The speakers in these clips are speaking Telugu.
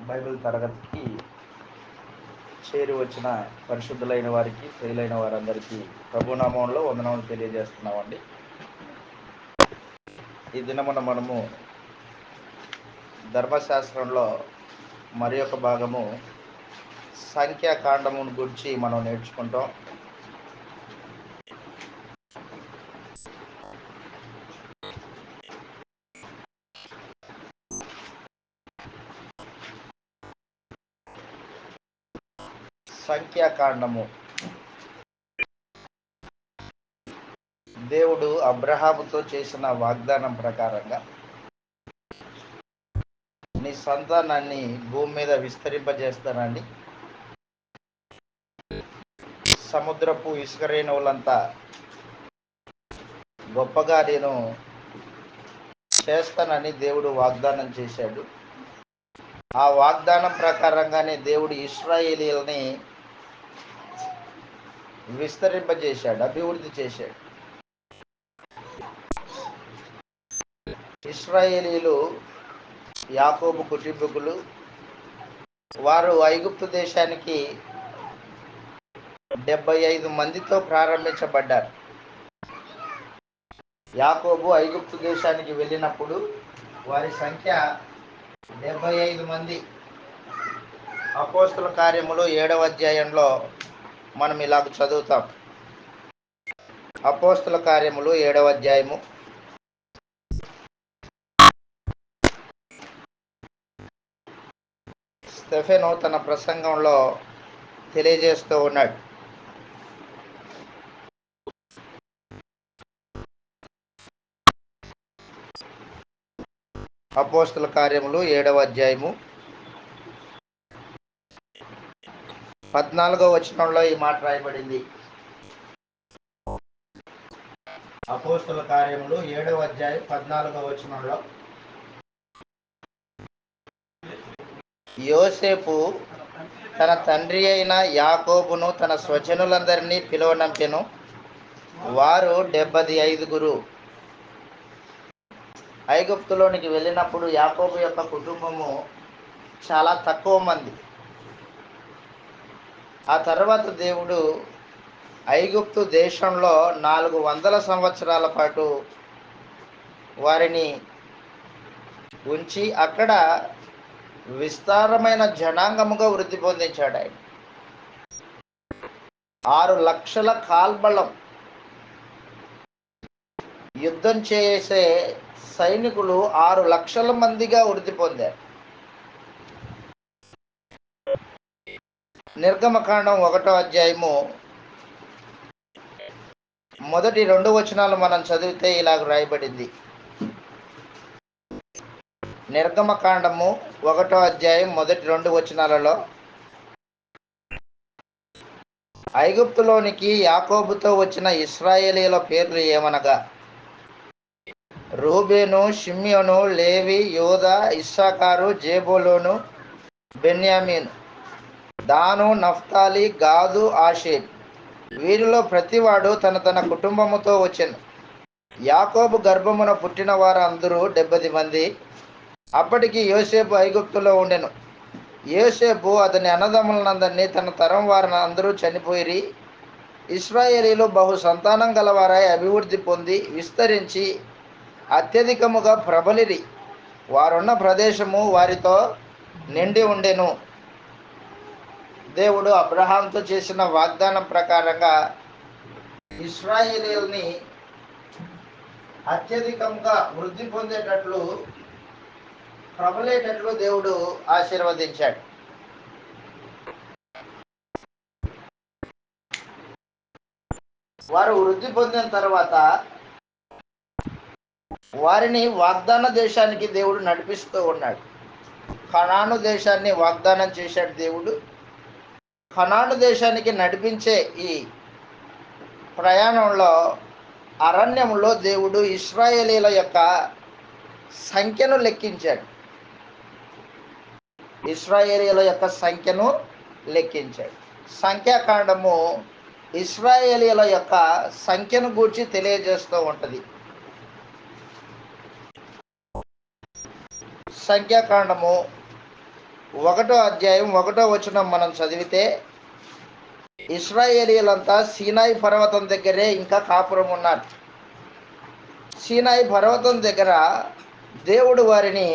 బైబిల్ తరగతికి చేరి వచ్చిన పరిశుద్ధులైన వారికి, ప్రియులైన వారందరికీ ప్రభునామంలో వందనములు తెలియజేస్తున్నామండి. ఈ దినమున మనము ధర్మశాస్త్రంలో మరి ఒక భాగము సంఖ్యాకాండమును గురించి మనం నేర్చుకుంటాం. సంఖ్యాకాండము దేవుడు అబ్రహాముతో చేసిన వాగ్దానం ప్రకారంగా నీ సంతానాన్ని భూమి మీద విస్తరింపజేస్తానని, సముద్రపు ఇసుక రేణువులంతా గొప్పగా నేను చేస్తానని దేవుడు వాగ్దానం చేశాడు. ఆ వాగ్దానం ప్రకారంగానే దేవుడు ఇశ్రాయేలీయుల్ని విస్తరింపజేశాడు, అభివృద్ధి చేశాడు. ఇశ్రాయేలీయులు యాకోబు కుటుంబీకులు. వారు ఐగుప్తు దేశానికి 75 మందితో ప్రారంభించబడ్డారు. యాకోబు ఐగుప్తు దేశానికి వెళ్ళినప్పుడు వారి సంఖ్య 75 మంది. అపోస్తుల కార్యములు 7వ అధ్యాయంలో మనం ఇలాగ చదువుతాం. అపోస్తుల కార్యములు 7వ అధ్యాయము స్టెఫెను తన ప్రసంగంలో తెలియజేస్తూ ఉన్నాడు. అపోస్తుల కార్యములు 7వ అధ్యాయము 14వ వచనంలో ఈ మాట రాయబడింది. అపోస్తుల కార్యములు 7వ అధ్యాయం 14వ వచనంలో, యోసేపు తన తండ్రి అయిన యాకోబును తన స్వజనులందరినీ పిలువనంపెను. వారు 75. ఐగుప్తులోనికి వెళ్ళినప్పుడు యాకోబు యొక్క కుటుంబము చాలా తక్కువ మంది. ఆ తర్వాత దేవుడు ఐగుప్తు దేశంలో 400 సంవత్సరాల పాటు వారిని ఉంచి అక్కడ విస్తారమైన జనాంగముగా వృద్ధి పొందించాడు. ఆయన 6 లక్షల కాల్బలం, యుద్ధం చేసే సైనికులు 6 లక్షల మందిగా వృద్ధి పొందారు. నిర్గమకాండం 1వ అధ్యాయము మొదటి 2 వచనాలు మనం చదివితే ఇలాగ రాయబడింది. నిర్గమకాండము 1వ అధ్యాయం మొదటి 2 వచనాలలో, ఐగుప్తులోనికి యాకోబుతో వచ్చిన ఇశ్రాయేలీయుల పేర్లు ఏమనగా, రూబేను, షిమ్యోను, లేవి, యూదా, ఇస్సాకారు, జేబూలూను, బెన్యామీను, దాను, నఫ్తాలి, గాదు, ఆషేర్. వీరిలో ప్రతివాడు తన తన కుటుంబముతో వచ్చెను. యాకోబు గర్భమున పుట్టిన వారు అందరూ 70 మంది. అప్పటికి యోసేపు ఐగుప్తులో ఉండెను. యోసేపు అతని అన్నదమ్ములందరినీ తన తరం వారిని అందరూ చనిపోయిరి. ఇశ్రాయేలీలు బహు సంతానం గలవారై అభివృద్ధి పొంది విస్తరించి అత్యధికముగా ప్రబలిరి. వారున్న ప్రదేశము వారితో నిండి ఉండెను. దేవుడు అబ్రహాంతో చేసిన వాగ్దానం ప్రకారంగా ఇశ్రాయేలీయుల్ని అత్యధికంగా వృద్ధి పొందేటట్లు, ప్రబలేటట్లు దేవుడు ఆశీర్వదించాడు. వారు వృద్ధి పొందిన తర్వాత వారిని వాగ్దాన దేశానికి దేవుడు నడిపిస్తూ ఉన్నాడు. కనాను దేశాన్ని వాగ్దానం చేశాడు దేవుడు. కనాను దేశానికి నడిపించే ఈ ప్రయాణంలో అరణ్యంలో దేవుడు ఇశ్రాయేలీల యొక్క సంఖ్యను లెక్కించాడు. ఇశ్రాయేలీల యొక్క సంఖ్యను లెక్కించాడు. సంఖ్యాకాండము ఇశ్రాయేలీల యొక్క సంఖ్యను గూర్చి తెలియజేస్తూ ఉంటుంది. సంఖ్యాకాండము 1వ అధ్యాయం 1వ వచనం మనం చదివితే, ఇశ్రాయేలీలంతా సీనాయి పర్వతం దగ్గరే ఇంకా కాపురం ఉన్నారు. సీనాయి పర్వతం దగ్గర దేవుడు వారిని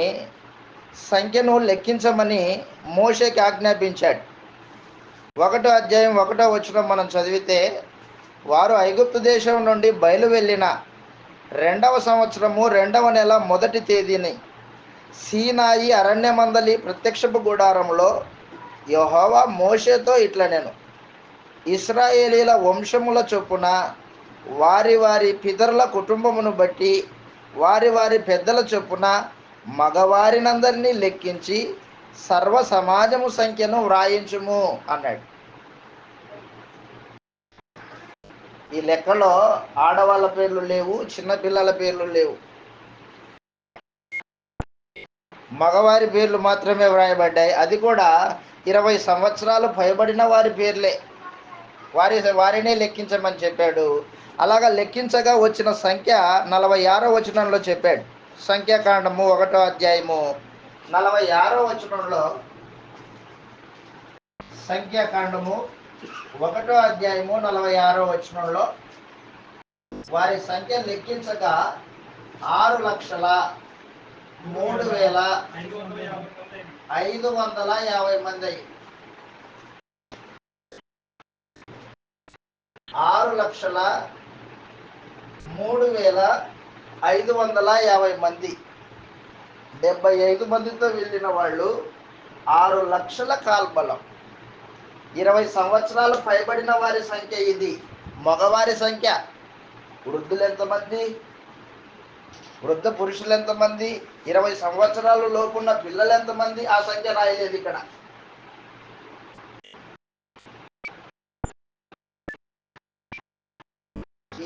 సంఖ్యను లెక్కించమని మోషేకి ఆజ్ఞాపించాడు. 1వ అధ్యాయం 1వ వచనం మనం చదివితే, వారు ఐగుప్తు దేశం నుండి బయలు వెళ్ళిన 2వ సంవత్సరము 2వ నెల 1వ తేదీని సీనాయి అరణ్యమందలి ప్రత్యక్షపు గుడారంలో యెహోవా మోషేతో ఇట్లా నేను ఇశ్రాయేలీల వంశముల చొప్పున వారి వారి పితరుల కుటుంబమును బట్టి వారి వారి పెద్దల చొప్పున మగవారినందరినీ లెక్కించి సర్వ సమాజము సంఖ్యను వ్రాయించుము అన్నాడు. ఈ లెక్కలో ఆడవాళ్ళ పేర్లు లేవు, చిన్నపిల్లల పేర్లు లేవు, మగవారి పేర్లు మాత్రమే వ్రాయబడ్డాయి. అది కూడా 20 సంవత్సరాలు పైబడిన వారి పేర్లే. వారినే లెక్కించమని చెప్పాడు. అలాగా లెక్కించగా వచ్చిన సంఖ్య 46వ వచనంలో చెప్పాడు. సంఖ్యాకాండము 1వ అధ్యాయము 46వ వచనంలో, సంఖ్యాకాండము 1వ అధ్యాయము 46వ వచనంలో వారి సంఖ్య లెక్కించగా 6,03,550 మంది. 6,03,550 మంది. 75 మందితో వెళ్ళిన వాళ్ళు 6 లక్షల కాల్బలం. 20 సంవత్సరాలు పైబడిన వారి సంఖ్య ఇది. మగవారి సంఖ్య, వృద్ధులు ఎంతమంది, వృద్ధ పురుషులు ఎంతమంది, 20 సంవత్సరాలు లోపున్న పిల్లలు ఎంతమంది, ఆ సంఖ్య రాయలేదు ఇక్కడ.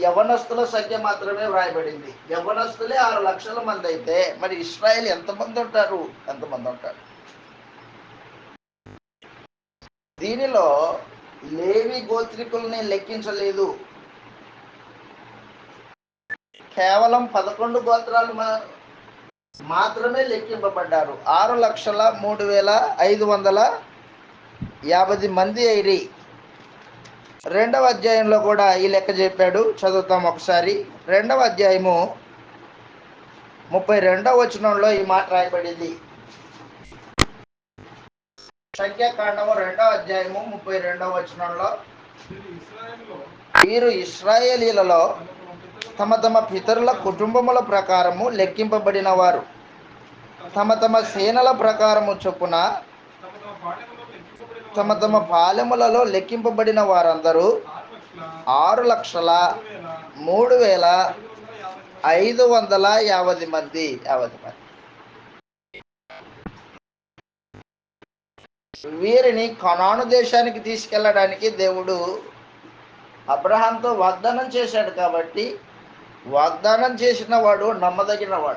యవనస్తుల సంఖ్య మాత్రమే వ్రాయబడింది. యవనస్తులే 6 లక్షల మంది అయితే మరి ఇశ్రాయేల్ ఎంతమంది ఉంటారు? దీనిలో లేవి గోత్రికుల్ని లెక్కించలేదు. కేవలం 11 గోత్రాలు మాత్రమే లెక్కింపబడ్డారు. 6,03,550 మంది అయిరి. 2వ అధ్యాయంలో కూడా ఈ లెక్క చెప్పాడు. చదువుతాం ఒకసారి. 2వ అధ్యాయము 32వ వచనంలో ఈ మాట రాయబడింది. సంఖ్యాకాండము 2వ అధ్యాయము 32వ వచనంలో, వీరు ఇశ్రాయేలీలలో తమ తమ పితరుల కుటుంబముల ప్రకారము లెక్కింపబడిన వారు తమ తమ సేనల ప్రకారము చొప్పున తమ తమ పాలెములలో లెక్కింపబడిన వారందరూ 6,03,550 మంది. వీరిని కనాను దేశానికి తీసుకెళ్ళడానికి దేవుడు అబ్రహాంతో వాగ్దానం చేశాడు. కాబట్టి వాగ్దానం చేసిన వాడు నమ్మదగినవాడు.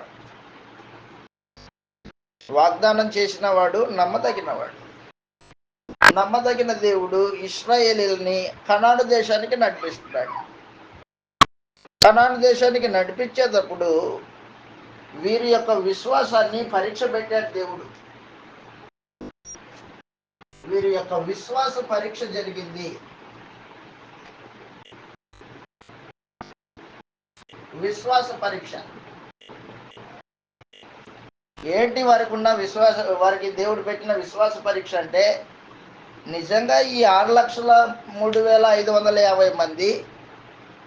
నమ్మదగిన దేవుడు ఇశ్రాయేలీయుల్ని కనాను దేశానికి నడిపిస్తున్నాడు. కనాను దేశానికి నడిపించేటప్పుడు వీరి యొక్క విశ్వాసాన్ని పరీక్ష పెట్టాడు దేవుడు. వీరి యొక్క విశ్వాస పరీక్ష జరిగింది. విశ్వాస పరీక్ష ఏంటి? వారికి దేవుడు పెట్టిన విశ్వాస పరీక్ష అంటే, నిజంగా ఈ 6,03,550 మంది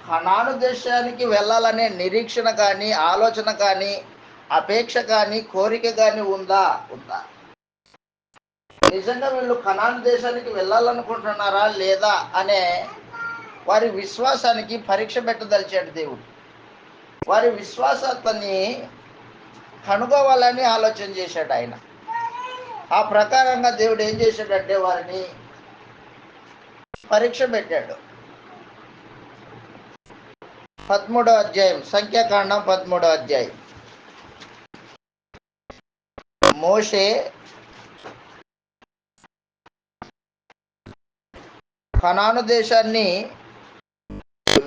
కనాను దేశానికి వెళ్ళాలనే నిరీక్షణ కానీ, ఆలోచన కానీ, అపేక్ష కానీ, కోరిక కానీ ఉందా? నిజంగా వీళ్ళు కనాను దేశానికి వెళ్ళాలనుకుంటున్నారా లేదా అనే వారి విశ్వాసానికి పరీక్ష పెట్టదలిచాడు దేవుడు. వారి విశ్వాసాన్ని కనుగోవాలని ఆలోచన చేశాడు ఆయన. ఆ ప్రకారంగా దేవుడు ఏం చేశాడంటే వారిని పరీక్ష పెట్టాడు. 13వ అధ్యాయం, సంఖ్యాకాండం 13వ అధ్యాయం. మోషే కనాను దేశాన్ని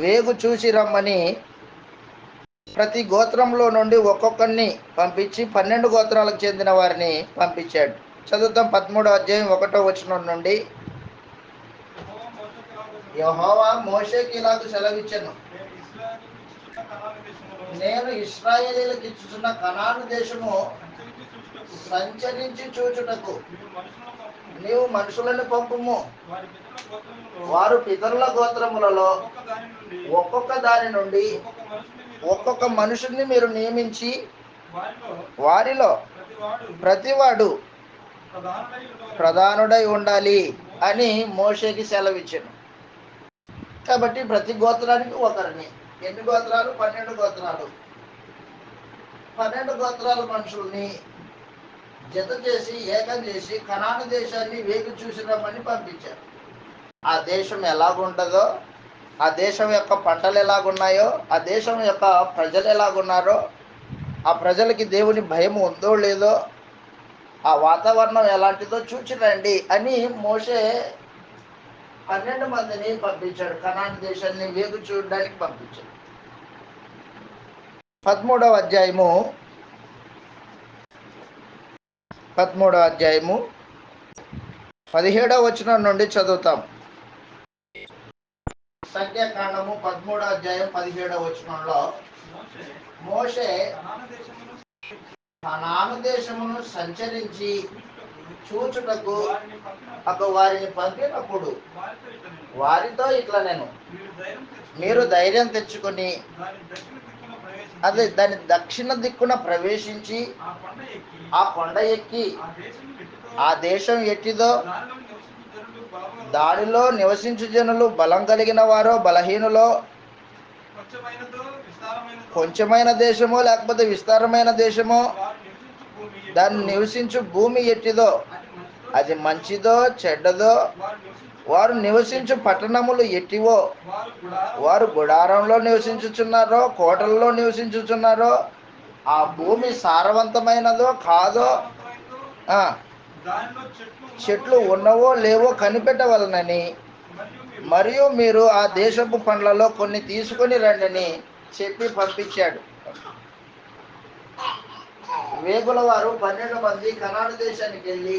వేగు చూసి రమ్మని ప్రతి గోత్రంలో నుండి ఒక్కొక్కరిని పంపించి 12 గోత్రాలకు చెందిన వారిని పంపించాడు. చదువుతాం 13వ అధ్యాయం 1వ వచనం నుండి. యెహోవా మోషేకి ఇలాగ సెలవిచ్చెను, నేను ఇశ్రాయేలీయులకు ఇచ్చుచున్న కనాను దేశము సంచరించి చూచుటకు నీవు మనుషులను పంపుము. వారు పితరుల గోత్రములలో ఒక్కొక్క దాని నుండి ఒక్కొక్క మనుషుల్ని మీరు నియమించి వారిలో ప్రతివాడు ప్రధానుడై ఉండాలి అని మోషేకి సెలవిచ్చాను. కాబట్టి ప్రతి గోత్రానికి ఒకరిని, ఎన్ని గోత్రాలు? 12 గోత్రాలు. 12 గోత్రాల మనుషుల్ని జత చేసి ఏకం చేసి కనాను దేశాన్ని వేగు చూసినామని పంపించారు. ఆ దేశం ఎలాగుంటుందో, ఆ దేశం యొక్క పంటలు ఎలాగున్నాయో, ఆ దేశం యొక్క ప్రజలు ఎలాగున్నారో, ఆ ప్రజలకి దేవుని భయం ఉందో లేదో, ఆ వాతావరణం ఎలాంటిదో చూచిరండి అని మోషే 12 మందిని పంపించాడు. కనాను దేశాన్ని వేగు చూడడానికి పంపించాడు. 13వ అధ్యాయము 17వ వచనం నుండి చదువుతాం. సంఖ్యాకాండము 13వ అధ్యాయం 17వ వచనంలో మోషే కనాను దేశమును సంచరించి చూచుటకు వారిని పంపినప్పుడు వారితో ఇట్లా నేను, మీరు ధైర్యం తెచ్చుకొని అదే దాని దక్షిణ దిక్కున ప్రవేశించి ఆ కొండ ఎక్కి ఆ దేశం ఎట్టిదో, దానిలో నివసించు జనులు బలం కలిగిన వారో బలహీనులో, కొంచెమైన దేశమో లేకపోతే విస్తారమైన దేశమో, దాన్ని నివసించు భూమి ఎట్టిదో, అది మంచిదో చెడ్డదో, వారు నివసించు పట్టణములు ఎట్టివో, వారు గుడారంలో నివసించుచున్నారో కోటల్లో నివసించుచున్నారో, ఆ భూమి సారవంతమైనదో కాదో, చెట్లు ఉన్నవో లేవో కనిపెట్టవలనని, మరియు మీరు ఆ దేశపు పండ్లలో కొన్ని తీసుకొని రండిని చెప్పి పంపించాడు. వేగుల వారు 12 మంది కనాను దేశానికి వెళ్ళి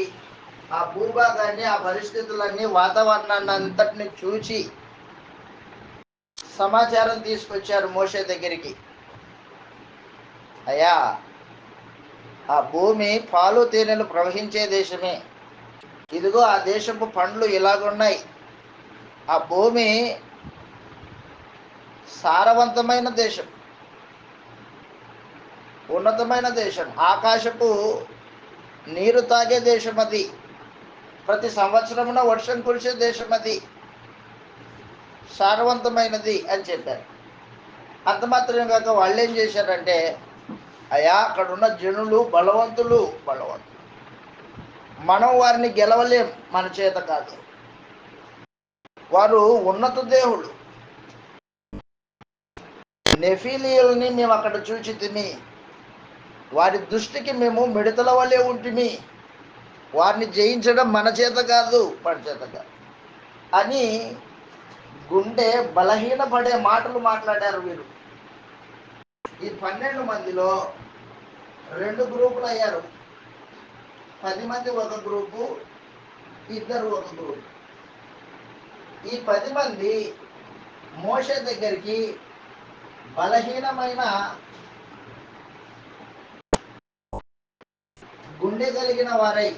ఆ భూభాగాన్ని, ఆ పరిస్థితులన్నీ, వాతావరణాన్ని అంతటిని చూచి సమాచారం తీసుకొచ్చారు మోషే దగ్గరికి. అయ్యా, ఆ భూమి పాలు తేనెలు ప్రవహించే దేశమే, ఇదిగో ఆ దేశపు పండ్లు ఇలాగున్నాయి, ఆ భూమి సారవంతమైన దేశం, ఉన్నతమైన దేశం, ఆకాశపు నీరు తాగే దేశం అది, ప్రతి సంవత్సరమున వర్షం కురిసే దేశం అది, సారవంతమైనది అని చెప్పారు. అంత మాత్రమే కాక వాళ్ళు ఏం చేశారంటే, అయ్యా అక్కడ ఉన్న జనులు బలవంతులు, మనం వారిని గెలవలేం, మన చేత కాదు, వారు ఉన్నత దేవుడు, నెఫీలీయుల్ని మేము అక్కడ చూచి తిని వారి దృష్టికి మేము మిడతల వలె ఉంటిమి, వారిని జయించడం మన చేత కాదు, వాడి చేత కాదు అని గుండె బలహీనపడే మాటలు మాట్లాడారు వీరు. ఈ 12 మందిలో 2 గ్రూపులు అయ్యారు. 10 మంది ఒక గ్రూపు, 2 ఒక గ్రూపు. ఈ 10 మంది మోషే దగ్గరికి బలహీనమైన గుండె కలిగిన వారై,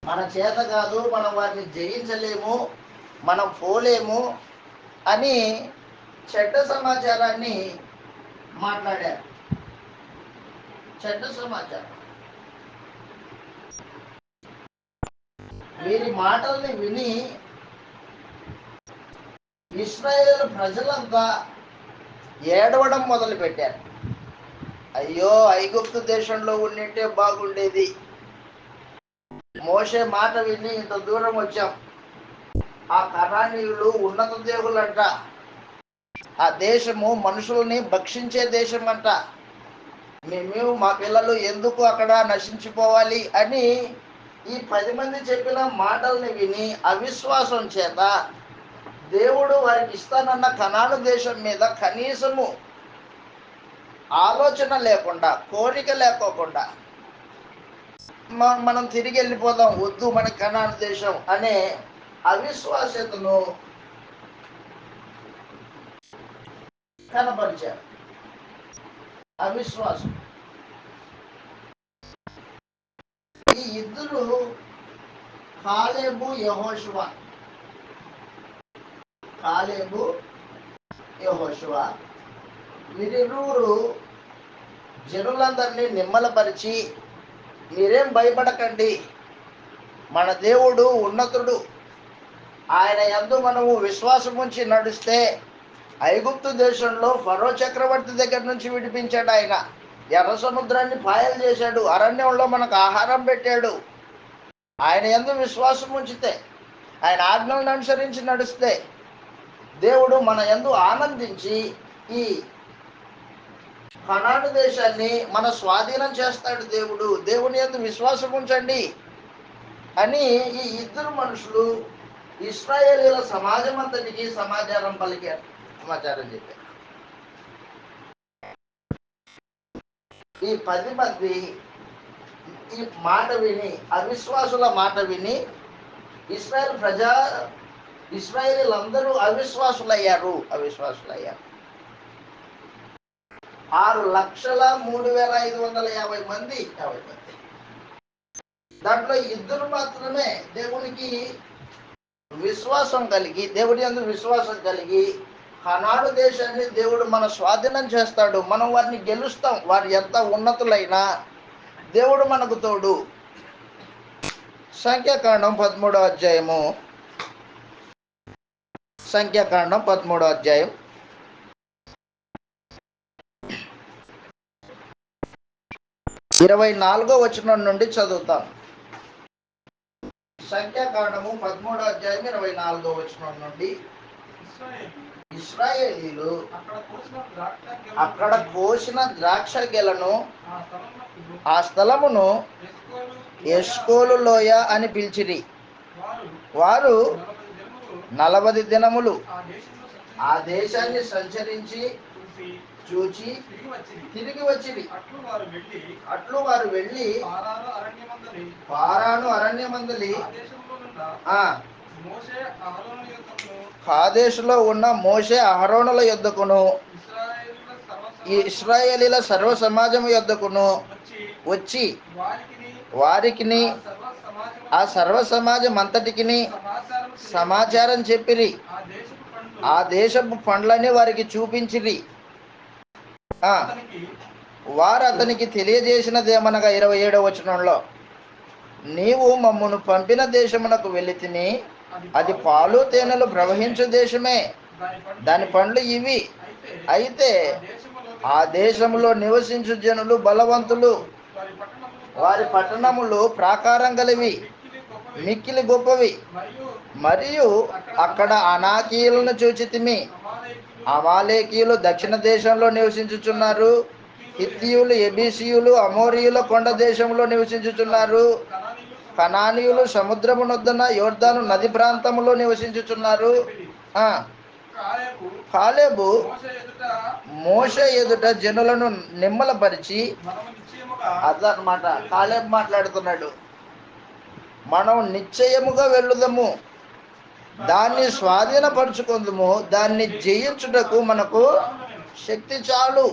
మన చేత కాదు, మనం వారిని జయించలేము, మనం పోలేము అని చెడ్డ సమాచారాన్ని మాట్లాడారు. చెడ్డ సమాచారం. వీరి మాటల్ని విని ఇశ్రాయేలు ప్రజలంతా ఏడవడం మొదలుపెట్టారు. అయ్యో, ఐగుప్తు దేశంలో ఉండింటే బాగుండేది, మోషే మాట విని ఇంత దూరం వచ్చాం, ఆ కనానీయులు ఉన్నత దేవులంట, ఆ దేశము మనుషుల్ని భక్షించే దేశం అంట, మేము మా పిల్లలు ఎందుకు అక్కడ నశించిపోవాలి అని ఈ 10 మంది చెప్పిన మాటల్ని విని అవిశ్వాసం చేత దేవుడు వారికి ఇస్తానన్న కనాను దేశం మీద కనీసము ఆలోచన లేకుండా, కోరిక లేకోకుండా మనం తిరిగి వెళ్ళిపోదాం, వద్దు మన కనాను దేశం అనే అవిశ్వాసతను కనపరిచారు. అవిశ్వాసం. ఈ ఇద్దరు కాలేబు యెహోషువ, కాలేబు యెహోషువ వీరిరువురు జనులందరినీ నిమ్మలపరిచి, మీరేం భయపడకండి, మన దేవుడు ఉన్నతుడు, ఆయన యందు మనము విశ్వాసం ఉంచి నడిస్తే ఐగుప్తు దేశంలో ఫరో చక్రవర్తి దగ్గర నుంచి విడిపించాడు ఆయన. ఎర్ర సముద్రాన్ని పాయలు చేశాడు, అరణ్యంలో మనకు ఆహారం పెట్టాడు. ఆయన యందు విశ్వాసం ఉంచితే, ఆయన ఆజ్ఞలను అనుసరించి నడిస్తే దేవుడు మన యందు ఆనందించి ఈ కనాను దేశాన్ని మన స్వాధీనం చేస్తాడు. దేవుని యందు విశ్వాసం ఉంచండి అని ఈ ఇద్దరు మనుషులు ఇశ్రాయేలీల సమాజం అంతటికి సమాచారం పలికారు, సమాచారం చెప్పారు. ఈ 10 మంది ఈ మాట విని, అవిశ్వాసుల మాట విని ఇశ్రాయేలీలందరూ అవిశ్వాసులయ్యారు. 6,03,550 మంది. దాంట్లో ఇద్దరు మాత్రమే దేవునికి విశ్వాసం కలిగి, దేవుడి యందు విశ్వాసం కలిగి, కనాను దేశాన్ని దేవుడు మన స్వాధీనం చేస్తాడు, మనం వారిని గెలుస్తాం, వారు ఎంత ఉన్నతులైనా దేవుడు మనకు తోడు. సంఖ్యాకాండం 13వ అధ్యాయము, సంఖ్యాకాండం 13వ అధ్యాయం 24వ వచనం నుండి చదువుతాం. సంఖ్యాకాండము 13వ అధ్యాయం 24వ వచనం నుండి, ఇశ్రాయేలీలు అక్కడ కోసిన ద్రాక్ష గెలను, ఆ స్థలమును ఎష్కోలు లోయ అని పిలిచిరి. వారు 40 దినములు ఆ దేశాన్ని సంచరించి చూచి తిరిగి వచ్చిరి. అట్లు వారు వెళ్ళి పారాను అరణ్యమందలి కాదేశులో ఉన్న మోషే అహరోనుల యొద్దకును ఇశ్రాయేలీల సర్వ సమాజము యొద్దకును వచ్చి వారికిని ఆ సర్వ సమాజం అంతటికిని సమాచారం చెప్పిరి. ఆ దేశపు పండ్లని వారికి చూపించిరి. వారు అతనికి తెలియజేసినదేమనగా 27వ వచనంలో, నీవు మమ్మును పంపిన దేశమునకు వెళ్ళితిని, అది పాలు తేనెలు ప్రవహించు దేశమే, దాని పండ్లు ఇవి. అయితే ఆ దేశంలో నివసించు జనులు బలవంతులు, వారి పట్టణములు ప్రాకారం గలవి, మిక్కిలి గొప్పవి. మరియు అక్కడ అనాకీయులను చూచితిమి. అమాలేకీయులు దక్షిణ దేశంలో నివసించుచున్నారు, హిత్తీయులు, ఎబీసీయులు, అమోరీయుల కొండ దేశంలో నివసించుచున్నారు, కనానీయులు సముద్రమునొద్దన యోర్దాను నది ప్రాంతంలో నివసించుచున్నారు. కాలేబు మోషే ఎదుట జనులను నిమ్మలపరిచి, అదనమాట కాలేబు మాట్లాడుతున్నాడు, మనం నిశ్చయముగా వెళ్ళుదము, దాన్ని స్వాధీనపరుచుకుందుము, దాన్ని జయించుటకు మనకు శక్తి చాలు.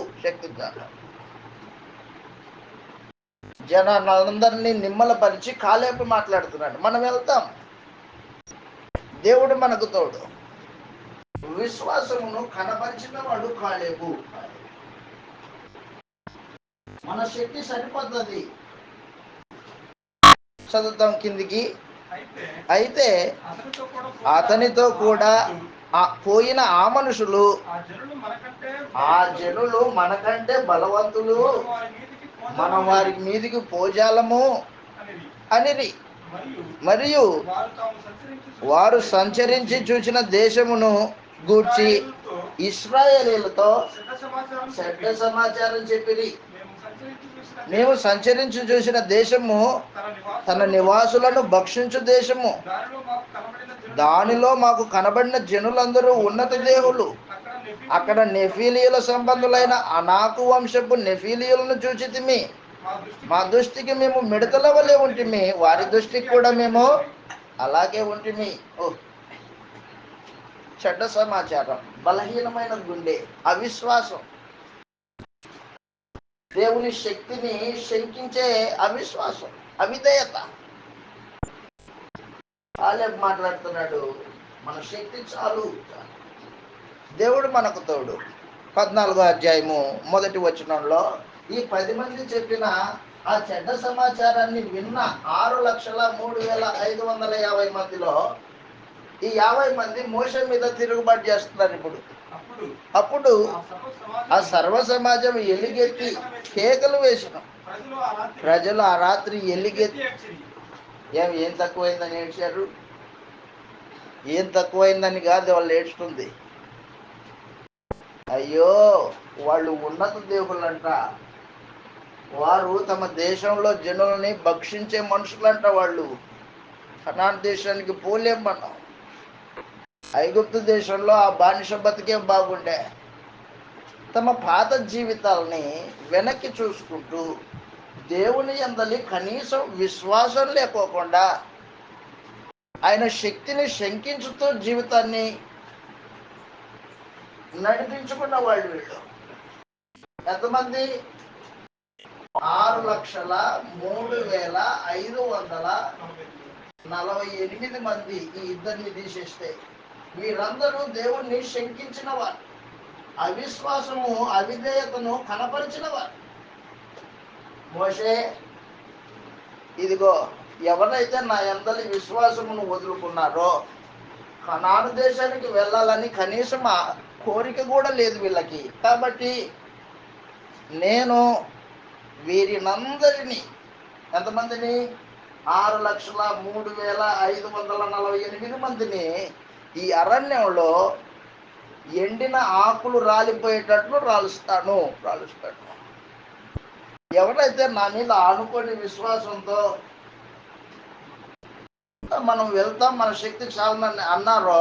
జనాలందరినీ నిమ్మలపరిచి కాలేబు మాట్లాడుతున్నాడు, మనం వెళ్తాం, దేవుడు మనకు తోడు. విశ్వాసమును కనపరిచిన వాడు కాలేబు. మన శక్తి సరిపోతుంది. చదువుతాం కిందికి. అయితే అతనితో కూడా పోయిన ఆ మనుషులు, ఆ జనులు మనకంటే బలవంతులు, మనం వారి మీదికి పోజాలము అనిరి. మరియు వారు సంచరించి చూసిన దేశమును గూర్చి ఇశ్రాయేలీలతో చెడ్డ సమాచారం చెప్పిరి. మేము సంచరించి చూసిన దేశము తన నివాసులను భక్షించు దేశము, దానిలో మాకు కనబడిన జనులందరూ ఉన్నత దేవులు, అక్కడ నెఫీలియుల సంబంధులైన అనాకు వంశపు నెఫీలియులను చూచితిమి. మా దృష్టికి మేము మిడతల వలె ఉంటిమి, వారి దృష్టికి కూడా మేము అలాగే ఉంటిమి. ఓ, చెడ్డ సమాచారం, బలహీనమైన గుండె, అవిశ్వాసం, దేవుని శక్తిని శంకించే అవిశ్వాసం, అవిధేయత. కాలేబ్ మాట్లాడుతున్నాడు, మన శక్తి చాలు, దేవుడు మనకు తోడు. 14వ అధ్యాయము 1వ వచనంలో ఈ 10 మంది చెప్పిన ఆ చెడ్డ సమాచారాన్ని విన్న 6,03,550 మందిలో ఈ 50 మంది మోషే మీద తిరుగుబాటు చేస్తున్నారు. అప్పుడు ఆ సర్వ సమాజం ఎలుగెత్తి కేకలు వేసిన. ప్రజలు ఆ రాత్రి ఎలుగెత్తి ఏం తక్కువైందని ఏడ్చారు. ఏం తక్కువైందని కాదు వాళ్ళు ఏడ్చుతుంది. అయ్యో, వాళ్ళు ఉన్నత దేవుళ్ళంట, వారు తమ దేశంలో జనులని భక్షించే మనుషులంట. వాళ్ళు కనాన్ దేశానికి పోలేం మనం. ఐగుప్తు దేశంలో ఆ బానిస బతికే బాగుండే. తమ పాత జీవితాలని వెనక్కి చూసుకుంటూ దేవుని యందలి కనీసం విశ్వాసం లేకోకుండా ఆయన శక్తిని శంకించుతూ జీవితాన్ని నడిపించుకున్న వాళ్ళు వీళ్ళు. ఎంతమంది? 6,03,548 మంది. ఈ ఇద్దరిని తీసేస్తే వీరందరూ దేవుణ్ణి శంకించిన వారు, అవిశ్వాసము అవిధేయతను కనపరిచిన వారు. మోషే, ఇదిగో ఎవరైతే నా యందలి విశ్వాసమును వదులుకున్నారో కనాను దేశానికి వెళ్ళాలని కనీసం ఆ కోరిక కూడా లేదు వీళ్ళకి. కాబట్టి నేను వీరినందరినీ, ఎంతమందిని? 6,03,548 మందిని ఈ అరణ్యంలో ఎండిన ఆకులు రాలిపోయేటట్లు రాలుస్తాను. ఎవరైతే నా మీద ఆనుకొని విశ్వాసంతో మనం వెళ్తాం, మన శక్తి చాలని అన్నారో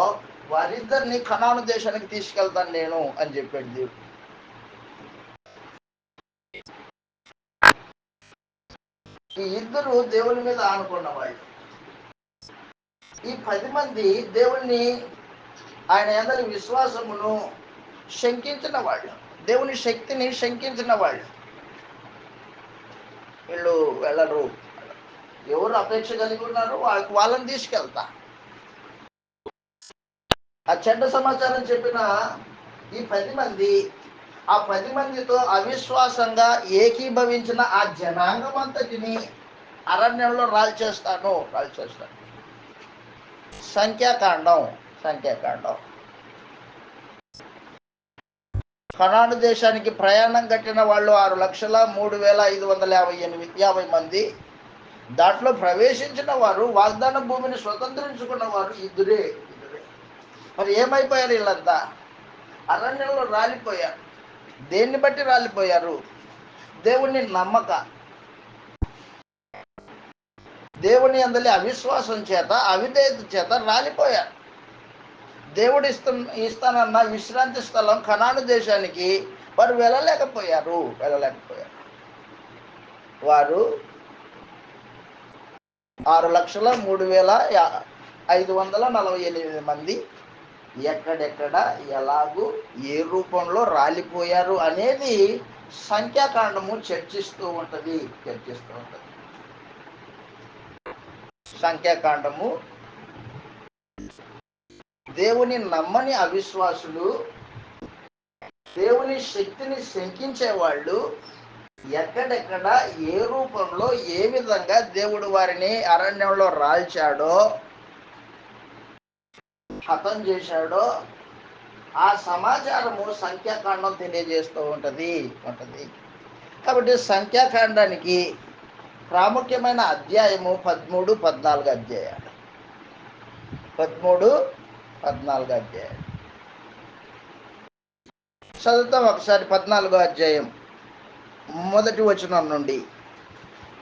వారిద్దరిని కనాను దేశానికి తీసుకెళ్తాను నేను అని చెప్పాడు దేవుడు. ఈ ఇద్దరు దేవుని మీద ఆనుకున్న వాళ్ళు. ఈ 10 మంది దేవుణ్ణి, ఆయన యందలి విశ్వాసమును శంకించిన వాళ్ళు, దేవుని శక్తిని శంకించిన వాళ్ళు. వీళ్ళు వెళ్ళరు. ఎవరు అపేక్ష కలిగి ఉన్నారు వాళ్ళని తీసుకెళ్తా. ఆ చెడ్డ సమాచారం చెప్పిన ఈ 10 మంది, ఆ 10 మందితో అవిశ్వాసంగా ఏకీభవించిన ఆ జనాంగం అంతటిని అరణ్యంలో రాల్చేస్తాను. సంఖ్యాకాండం కనాను దేశానికి ప్రయాణం కట్టిన వాళ్ళు 6,03,550 మంది. దాంట్లో ప్రవేశించిన వారు, వాగ్దాన భూమిని స్వతంత్రించుకున్న వారు ఇద్దరే. మరి ఏమైపోయారు వీళ్ళంతా? అరణ్యంలో రాలిపోయారు. దేన్ని బట్టి రాలిపోయారు? దేవుణ్ణి నమ్మక, దేవుని యందలి అవిశ్వాసం చేత, అవిధేయత చేత రాలిపోయారు. దేవుడు ఇస్తానన్న విశ్రాంతి స్థలం కనాను దేశానికి వారు వెళ్ళలేకపోయారు. వారు 6,03,548 మంది ఎక్కడెక్కడ, ఎలాగూ, ఏ రూపంలో రాలిపోయారు అనేది సంఖ్యాకాండము చర్చిస్తూ ఉంటుంది. సంఖ్యాకాండము దేవుని నమ్మని అవిశ్వాసులు, దేవుని శక్తిని శంకించేవాళ్ళు ఎక్కడెక్కడ, ఏ రూపంలో, ఏ విధంగా దేవుడు వారిని అరణ్యంలో రాల్చాడో, హతం చేశాడో ఆ సమాచారము సంఖ్యాకాండం తెలియజేస్తూ ఉంటుంది. కాబట్టి సంఖ్యాకాండానికి ప్రాముఖ్యమైన అధ్యాయము 13, 14 అధ్యాయాలు. 13, 14 అధ్యాయాలు చదువుతాం ఒకసారి. 14వ అధ్యాయం 1వ వచనం నుండి.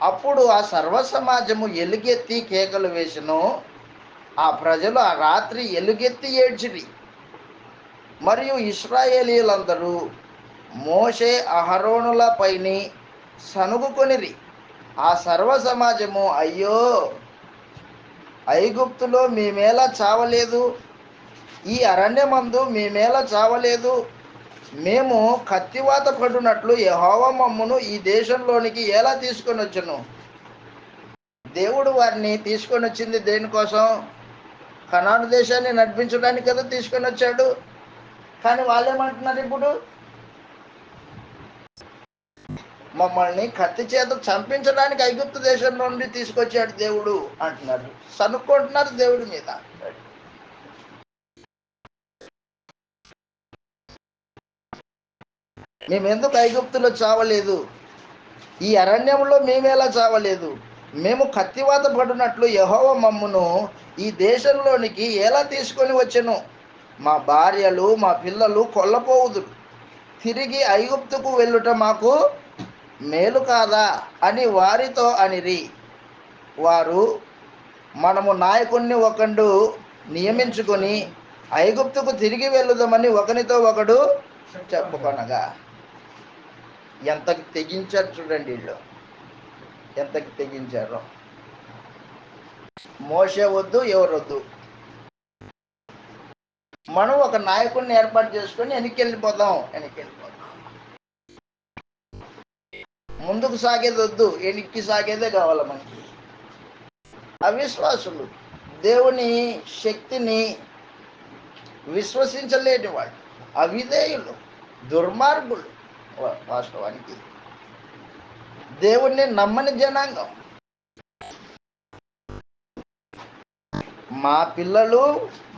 అప్పుడు ఆ సర్వ సమాజము ఎలుగెత్తి కేకలు వేసెను. ఆ ప్రజలు ఆ రాత్రి ఎలుగెత్తి ఏడ్చిరి. మరియు ఇశ్రాయేలీయులందరూ మోషే అహరోనుల పైని సనుగుకొనిరి. ఆ సర్వ సమాజము, అయ్యో, ఐగుప్తులో మేమేలా చావలేదు, ఈ అరణ్యమందు మేమేలా చావలేదు, మేము కత్తివాత పడునట్లు యెహోవా మమ్మును ఈ దేశంలోనికి ఎలా తీసుకొని వచ్చును. దేవుడు వారిని తీసుకొని వచ్చింది దేనికోసం? కనాను దేశాన్ని నడిపించడానికి కదా తీసుకొని వచ్చాడు. కానీ వాళ్ళేమంటున్నారు ఇప్పుడు? మమ్మల్ని కత్తి చేత చంపించడానికి ఐగుప్తు దేశం నుండి తీసుకొచ్చాడు దేవుడు అంటున్నారు. సనుక్కుంటున్నారు దేవుడి మీద. మేమెందుకు ఐగుప్తులో చావలేదు, ఈ అరణ్యంలో మేమేలా చావలేదు, మేము కత్తివాత పడినట్లు యెహోవా మమ్మును ఈ దేశంలోనికి ఎలా తీసుకొని వచ్చెను. మా భార్యలు మా పిల్లలు కొల్లపోవుదురు, తిరిగి ఐగుప్తుకు వెళ్ళుట మాకు మేలు కాదా అని వారితో అనిరి. వారు, మనము నాయకుణ్ణి ఒకడు నియమించుకొని ఐగుప్తుకు తిరిగి వెళ్ళుదామని ఒకనితో ఒకడు చెప్పుకొనగా. ఎంతకి తెగించారు చూడండి వీళ్ళు, ఎంతకి తెగించారో. మోషే వద్దు, ఎవరొద్దు, మనం ఒక నాయకుడిని ఏర్పాటు చేసుకొని వెనక్కి వెళ్ళిపోదాం. ముందుకు సాగేది వద్దు, వెనక్కి సాగేదే కావాలి మనకి. అవిశ్వాసులు, దేవుని శక్తిని విశ్వసించలేని వాళ్ళు, అవిధేయులు, దుర్మార్గులు. వాస్తవానికి దేవుణ్ణి నమ్మని జనాంగం. మా పిల్లలు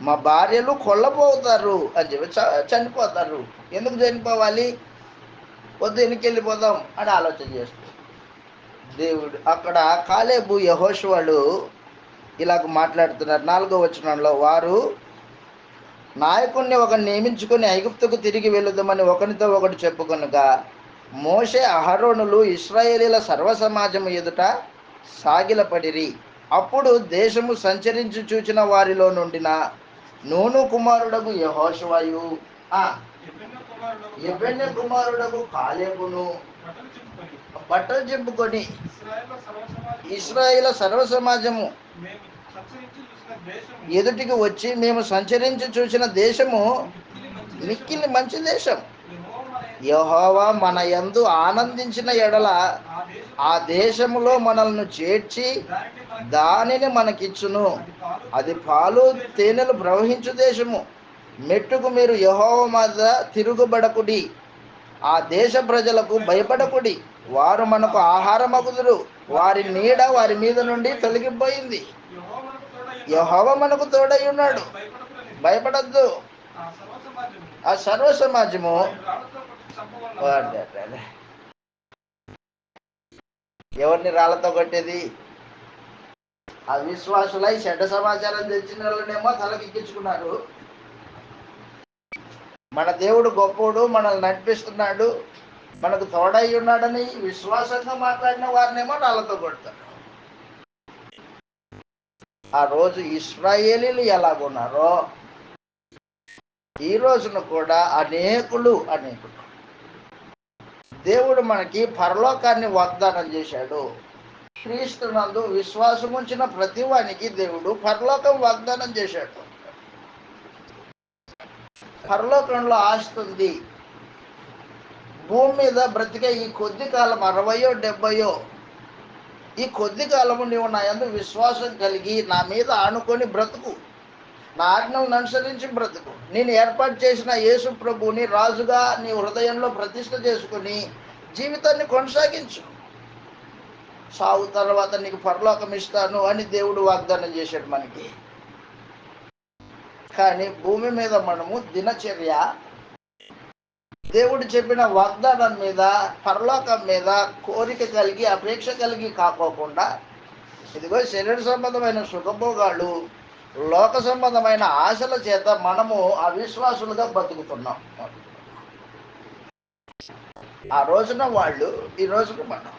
మా భార్యలు కొల్లపోతారు అని చెప్పి చనిపోతారు. ఎందుకు చనిపోవాలి? వద్దు, వెనక్కి అని ఆలోచన చేస్తారు. దేవుడు అక్కడ కాలేబు యెహోషువలు ఇలాగ మాట్లాడుతున్నారు 4వ వచనంలో. వారు నాయకుడిని ఒకరిని నియమించుకొని ఐగుప్తుకు తిరిగి వెళ్ళుదామని ఒకరితో ఒకటి చెప్పుకొనగా మోషే అహరోనులు ఇశ్రాయేలీల సర్వసమాజము ఎదుట సాగిలపడిరి. అప్పుడు దేశము సంచరించి చూచిన వారిలో నుండిన నూను కుమారుడగు యెహోషువయు యెఫున్నె కుమారుడగు కాలేబును బట్టలు చింపుకొని ఇశ్రాయేలు సర్వసమాజము ఎదుటికి వచ్చి, మేము సంచరించి చూసిన దేశము మిక్కిలి మంచి దేశం. యెహోవా మన యందు ఆనందించిన ఎడల ఆ దేశములో మనల్ని చేర్చి దానిని మనకిచ్చును. అది పాలు తేనెలు ప్రవహించు దేశము. మెట్టుకు మీరు యెహోవా మీద తిరుగుబడకుడి, ఆ దేశ ప్రజలకు భయపడకుడి. వారు మనకు ఆహారమగుదురు, వారి నీడ వారి మీద నుండి తొలగిపోయింది. యెహోవా మనకు తోడై ఉన్నాడు, భయపడద్దు. ఆ సర్వ సమాజము ఎవరిని రాళ్లతో కొట్టేది? అవిశ్వాసులై చెడ్డ సమాచారం తెచ్చిన వాళ్ళనేమో తలకెక్కించుకున్నారు. మన దేవుడు గొప్పోడు, మనల్ని నడిపిస్తున్నాడు, మనకు తోడై ఉన్నాడని విశ్వాసంగా మాట్లాడిన వారినేమో రాళ్లతో కొడతారు. ఆ రోజు ఇశ్రాయేలీలు ఎలాగున్నారో ఈ రోజున కూడా అనేకులు దేవుడు మనకి పరలోకాన్ని వాగ్దానం చేశాడు. క్రీస్తునందు విశ్వాసం ఉంచిన ప్రతి వానికి దేవుడు పరలోకం వాగ్దానం చేశాడు. పరలోకంలో ఆస్తి ఉంది. భూమి మీద బ్రతికే ఈ కొద్ది కాలం 60 70 ఈ కొద్ది కాలము నీవు నా యందు విశ్వాసం కలిగి నా మీద ఆనుకొని బ్రతుకు, నా ఆజ్ఞలను అనుసరించి బ్రతుకు. నేను ఏర్పాటు చేసిన యేసు ప్రభువుని రాజుగా నీ హృదయంలో ప్రతిష్ఠ చేసుకుని జీవితాన్ని కొనసాగించు. సావు తర్వాత నీకు పరలోకం ఇస్తాను అని దేవుడు వాగ్దానం చేశాడు మనకి. కానీ భూమి మీద మనము దినచర్య దేవుడు చెప్పిన వాగ్దానం మీద, పరలోకం మీద కోరిక కలిగి అపేక్ష కలిగి కాకోకుండా ఇదిగో శరీర సంబంధమైన సుఖభోగాలు, లోక సంబంధమైన ఆశల చేత మనము అవిశ్వాసులుగా బతుకుతున్నాం. ఆ రోజున వాళ్ళు, ఈ రోజున మనం.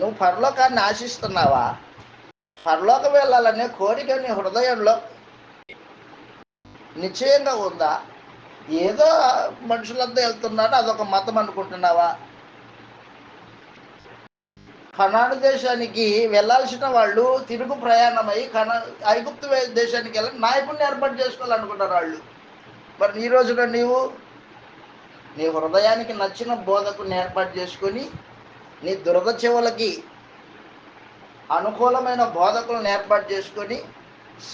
నువ్వు పరలోకాన్ని ఆశిస్తున్నావా? పరలోకం వెళ్ళాలనే కోరిక నీ హృదయంలో నిశ్చయంగా ఉందా? ఏదో మనుషులంతా వెళ్తున్నారు, అదొక మతం అనుకుంటున్నావా? కనాను దేశానికి వెళ్ళాల్సిన వాళ్ళు తిరుగు ప్రయాణమై ఐగుప్తు దేశానికి వెళ్ళి నాయకుడిని ఏర్పాటు చేసుకోవాలనుకుంటారు వాళ్ళు. మరి ఈ రోజున నీవు నీ హృదయానికి నచ్చిన బోధకుని ఏర్పాటు చేసుకొని నీ దురద చెవులకి అనుకూలమైన బోధకులను ఏర్పాటు చేసుకొని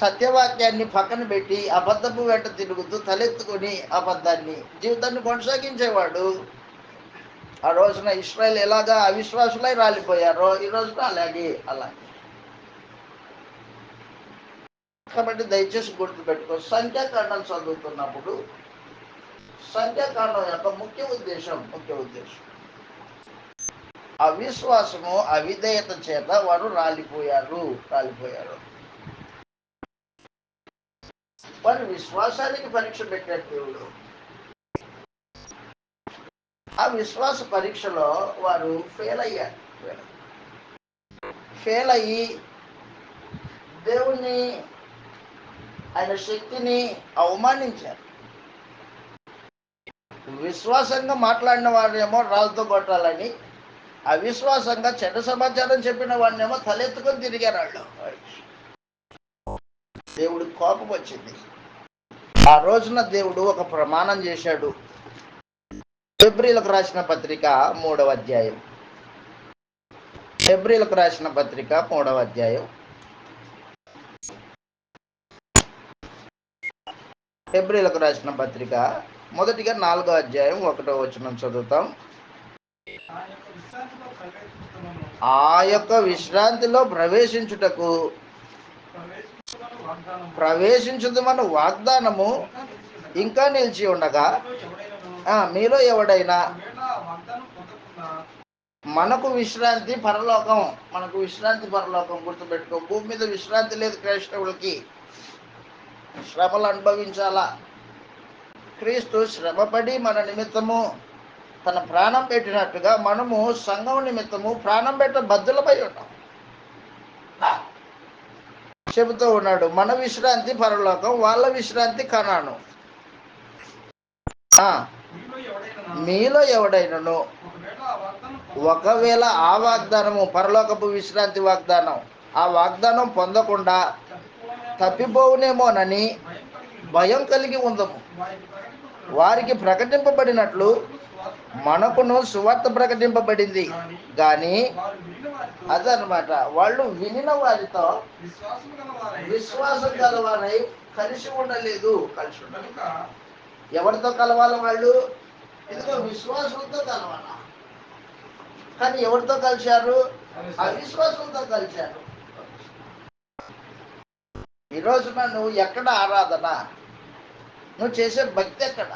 సత్యవాక్యాన్ని పక్కన పెట్టి అబద్ధపు వెంట తిరుగుతూ తలెత్తుకొని అబద్ధాన్ని జీవితాన్ని కొనసాగించేవాడు. ఆ రోజున ఇశ్రాయేల్ ఎలాగా అవిశ్వాసులై రాలిపోయారో ఈ రోజున అలాగే. కాబట్టి దయచేసి గుర్తుపెట్టుకో, సంఖ్యాకాండం చదువుతున్నప్పుడు సంఖ్యాకాండం యొక్క ముఖ్య ఉద్దేశం అవిశ్వాసము అవిధేయత చేత వారు రాలిపోయారు. వారి విశ్వాసానికి పరీక్ష పెట్టాడు దేవుడు. ఆ విశ్వాస పరీక్షలో వారు ఫెయిల్ అయ్యి దేవుణ్ణి, ఆయన శక్తిని అవమానించారు. విశ్వాసంగా మాట్లాడిన వారినేమో రాళ్ళతో కొట్టాలని, అవిశ్వాసంగా చెడ్డ సమాచారం చెప్పిన వాడినేమో తలెత్తుకొని తిరిగారు వాళ్ళు. దేవుడు కోపం వచ్చింది. ఆ రోజున దేవుడు ఒక ప్రమాణం చేశాడు. హెబ్రీలకు రాసిన పత్రిక 3వ అధ్యాయం. హెబ్రీలకు రాసిన పత్రిక 3వ అధ్యాయం. హెబ్రీలకు రాసిన పత్రిక మొదటిగా 4వ అధ్యాయం 1వ వచనం చదువుతాం. ఆ యొక్క విశ్రాంతిలో ప్రవేశించుదమను వాగ్దానము ఇంకా నిలిచి ఉండగా మీలో ఎవడైనా మనకు విశ్రాంతి పరలోకం గుర్తుపెట్టుకో. భూమి మీద విశ్రాంతి లేదు క్రైస్తవులకి. శ్రమలు అనుభవించాలా. క్రీస్తు శ్రమపడి మన నిమిత్తము తన ప్రాణం పెట్టినట్టుగా మనము సంఘం నిమిత్తము ప్రాణం పెట్ట బద్దులపై ఉన్నాం. చెబుతూ ఉన్నాడు, మన విశ్రాంతి పరలోకం, వాళ్ళ విశ్రాంతి కనాను. మీలో ఎవడైనను ఒకవేళ ఆ వాగ్దానము, పరలోకపు విశ్రాంతి వాగ్దానం, ఆ వాగ్దానం పొందకుండా తప్పిపోవునేమోనని భయం కలిగి ఉందము. వారికి ప్రకటింపబడినట్లు మనకును సువార్త ప్రకటింపబడింది కానీ అదనమాట, వాళ్ళు వినిన వారితో విశ్వాసం గలవారై కలిసి ఉండలేదు. ఎవరితో కలవాలి వాళ్ళు? ఇదిగో విశ్వాసంతో కలవాల. కానీ ఎవరితో కలిశారు? అవిశ్వాసంతో కలిశారు. ఈ రోజున నువ్వు ఎక్కడ ఆరాధన, నువ్వు చేసే భక్తి ఎక్కడ?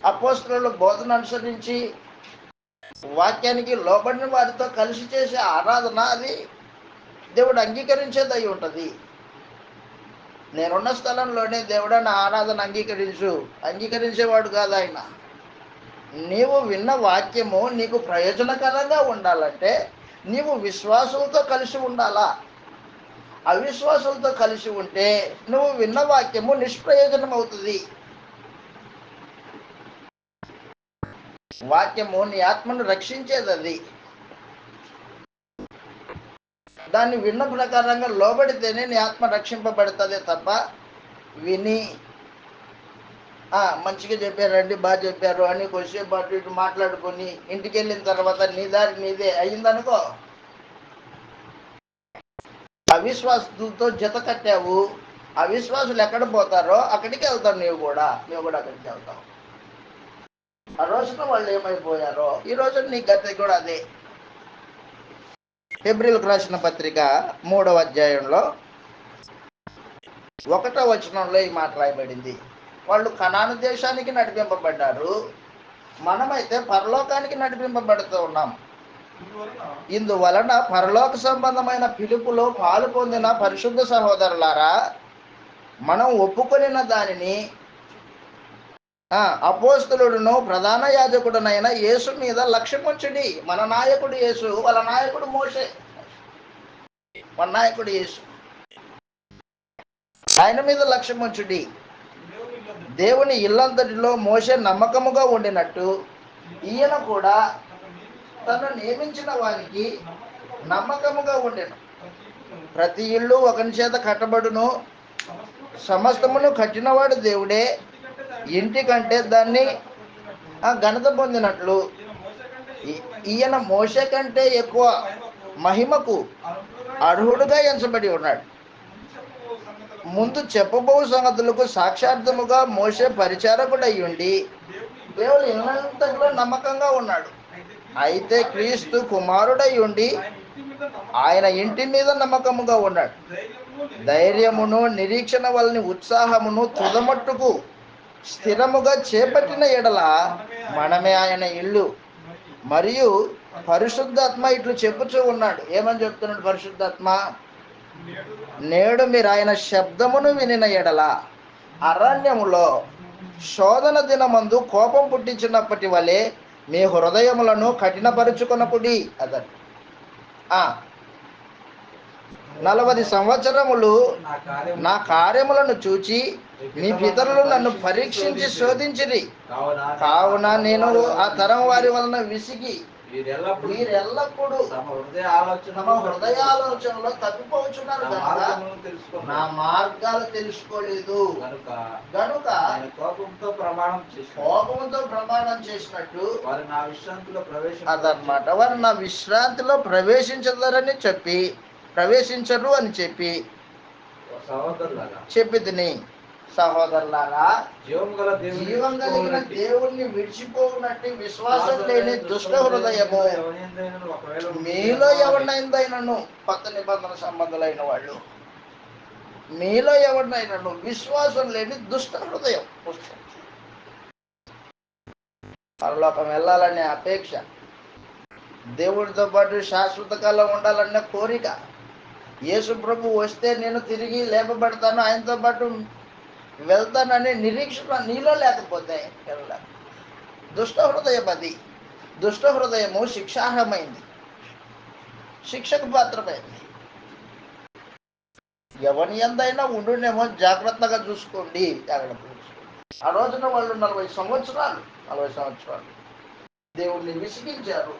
అపోస్తలుల బోధన అనుసరించి వాక్యానికి లోబడిన వారితో కలిసి చేసే ఆరాధన, అది దేవుడు అంగీకరించేది అయి ఉంటుంది. నేనున్న స్థలంలోనే దేవుడు నా ఆరాధన అంగీకరించేవాడు కాదు ఆయన. నీవు విన్న వాక్యము నీకు ప్రయోజనకరంగా ఉండాలంటే నీవు విశ్వాసంతో కలిసి ఉండాలా. అవిశ్వాసంతో కలిసి ఉంటే నువ్వు విన్న వాక్యము నిష్ప్రయోజనం అవుతుంది. వాక్యము నీ ఆత్మను రక్షించేది. అది దాన్ని విన్న ప్రకారంగా లోబడితేనే నీ ఆత్మ రక్షింపబడుతుంది తప్ప విని మంచిగా చెప్పారండి, బాగా చెప్పారు అని కొద్దిసేపు అటు ఇటు మాట్లాడుకొని ఇంటికి వెళ్ళిన తర్వాత నీ దారి నీదే అయిందనుకో, అవిశ్వాసులతో జత కట్టావు. అవిశ్వాసులు ఎక్కడ పోతారో అక్కడికి వెళ్తావు. నువ్వు కూడా అక్కడికి వెళ్తావు. ఆ రోజున వాళ్ళు ఏమైపోయారో ఈ రోజు నీ గతి కూడా అదే. హెబ్రీలకు రాసిన పత్రిక 3వ అధ్యాయంలో 1వ వచనంలో ఈ మాట రాయబడింది. వాళ్ళు కనాను దేశానికి నడిపింపబడ్డారు, మనమైతే పరలోకానికి నడిపింపబడుతూ ఉన్నాం. ఇందువలన పరలోక సంబంధమైన పిలుపులో పాలు పొందిన పరిశుద్ధ సహోదరులారా, మనం ఒప్పుకొనిన దానిని అపోస్తలుడును ప్రధాన యాజకుడునైన యేసు మీద లక్ష్యముంచుడి. మన నాయకుడు యేసు, వాళ్ళ నాయకుడు మోషే. మన నాయకుడు యేసు, ఆయన మీద లక్ష్యముంచుడి. దేవుని ఇల్లంతటిలో మోషే నమ్మకముగా ఉండినట్టు ఈయన కూడా తను నియమించిన వారికి నమ్మకముగా ఉండెను. ప్రతి ఇల్లు ఒకని చేత కట్టబడును, సమస్తమును కట్టినవాడు దేవుడే. ఇంటి కంటే దాన్ని ఘనత పొందినట్లు ఈయన మోషే కంటే ఎక్కువ మహిమకు అర్హుడుగా ఎంచబడి ఉన్నాడు. ముందు చెప్పబో సంగతులకు సాక్షార్థముగా మోషే పరిచారకుడై ఉండి దేవుడు ఇల్లంతటిలో నమ్మకంగా ఉన్నాడు. అయితే క్రీస్తు కుమారుడై ఉండి ఆయన ఇంటి మీద నమ్మకముగా ఉన్నాడు. ధైర్యమును నిరీక్షణ వలని ఉత్సాహమును తుదమట్టుకు స్థిరముగా చేపట్టిన ఎడల మనమే ఆయన ఇల్లు. మరియు పరిశుద్ధాత్మ ఇట్లు చెప్పుచూ ఉన్నాడు. ఏమని చెప్తున్నాడు పరిశుద్ధాత్మ? నేడు మీరు ఆయన శబ్దమును వినిన ఎడల అరణ్యములో శోధన దినమందు కోపం పుట్టించినప్పటి వలె మీ హృదయములను కఠినపరుచుకొనకుడి. అదని 40 సంవత్సరములు నా కార్యములను చూచి మీ పితరులు నన్ను పరీక్షించి శోధించిరి. కావున నేను ఆ తరం వారి వలన విసిగి వీరెల్లప్పుడు తమ హృదయాలోచనలో తప్పిపోతున్నారు కనుక నా మార్గాలు తెలుసుకోలేదు గనుక కోపంతో ప్రమాణం చేసినట్టు అదనమాట. వారు నా విశ్రాంతిలో ప్రవేశించరు అని చెప్పి తిని సహోదరులారా, జీవం కలిగిన దేవుణ్ణి విడిచిపోనట్టు విశ్వాసం లేని దుష్ట హృదయము మీలో ఎవరినైందైనను, కొత్త నిబంధన సంబంధులైన వాళ్ళు, మీలో ఎవరినైనను విశ్వాసం లేని దుష్ట హృదయం, పరలోకం వెళ్ళాలనే అపేక్ష, దేవుడితో పాటు శాశ్వత కాలం ఉండాలనే కోరిక, యేసు ప్రభు వస్తే నేను తిరిగి లేపబడతాను, ఆయనతో పాటు వెళ్తానని నిరీక్షణ నీలో లేకపోతే దుష్ట హృదయం. అది దుష్ట హృదయము శిక్షార్హమైంది, శిక్షకు పాత్రమైంది. ఎవరి ఎందైనా ఉండునేమో జాగ్రత్తగా చూసుకోండి. ఆ రోజున వాళ్ళు 40 సంవత్సరాలు దేవుణ్ణి విసిగించారు.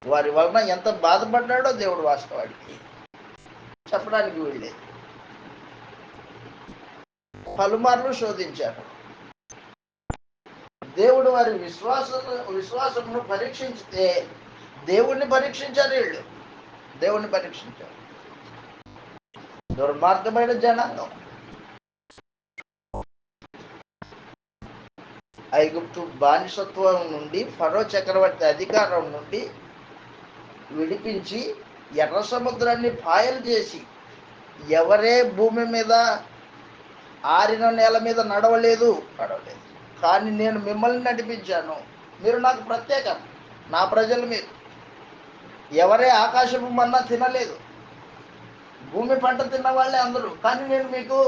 వారి వలన ఎంత బాధపడ్డాడో దేవుడు వాస్తవానికి చెప్పడానికి వీళ్ళే. పలుమార్లు శోధించారు. దేవుడు వారి విశ్వాసమును పరీక్షించితే దేవుణ్ణి పరీక్షించారు. వీళ్ళు దేవుణ్ణి పరీక్షించారు. దుర్మార్గమైన జనాంగం. ఐగుప్తు బానిసత్వం నుండి, ఫరో చక్రవర్తి అధికారం నుండి విడిపించి ఎర్ర సముద్రాన్ని పాయలు చేసి, ఎవరే భూమి మీద ఆరిన నేల మీద నడవలేదు. కానీ నేను మిమ్మల్ని నడిపించాను, మీరు నాకు ప్రత్యేకం, నా ప్రజలు మీరు. ఎవరే ఆకాశపు మన్నా తినలేదు, భూమి పంట తిన్న వాళ్ళే అందరూ, కానీ నేను మీకు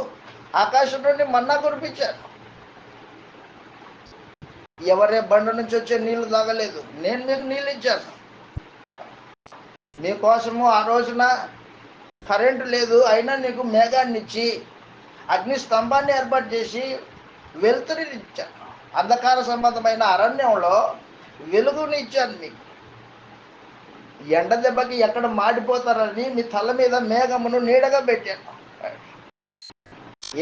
ఆకాశం నుండి మన్నా కురిపించాను. ఎవరే బండ నుంచి వచ్చే నీళ్లు తాగలేదు, నేను మీకు నీళ్ళు ఇచ్చాను. మీకోసము ఆ రోజున కరెంటు లేదు, అయినా నీకు మేఘాన్ని ఇచ్చి అగ్ని స్తంభాన్ని ఏర్పాటు చేసి వెలుతురిని ఇచ్చాను. అంధకార సంబంధమైన అరణ్యంలో వెలుగుని ఇచ్చాను మీకు. ఎండ దెబ్బకి ఎక్కడ మాడిపోతారని మీ తల మీద మేఘమును నీడగా పెట్టాను.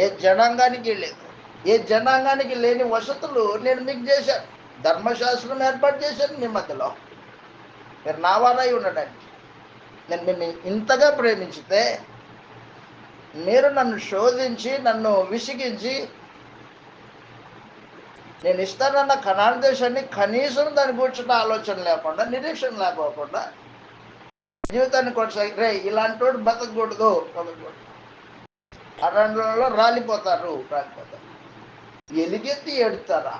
ఏ జనాంగానికి లేదు, ఏ జనాంగానికి లేని వసతులు నేను మీకు చేశాను. ధర్మశాస్త్రం ఏర్పాటు చేశాను మీ మధ్యలో, మీరు నా వారై ఉండడానికి. నేను నిన్ను ఇంతగా ప్రేమించితే మీరు నన్ను శోధించి, నన్ను విసిగించి, నేను ఇస్తానన్న కనాను దేశాన్ని కనీసం దాన్ని కూర్చున్న ఆలోచన లేకుండా, నిరీక్షణ లేకపోకుండా జీవితాన్ని కొనసాగి ఇలాంటి వాడు బతకూడదు. అరణ్యంలో రాలిపోతారు. ఎలుగెత్తి ఏడుతారా?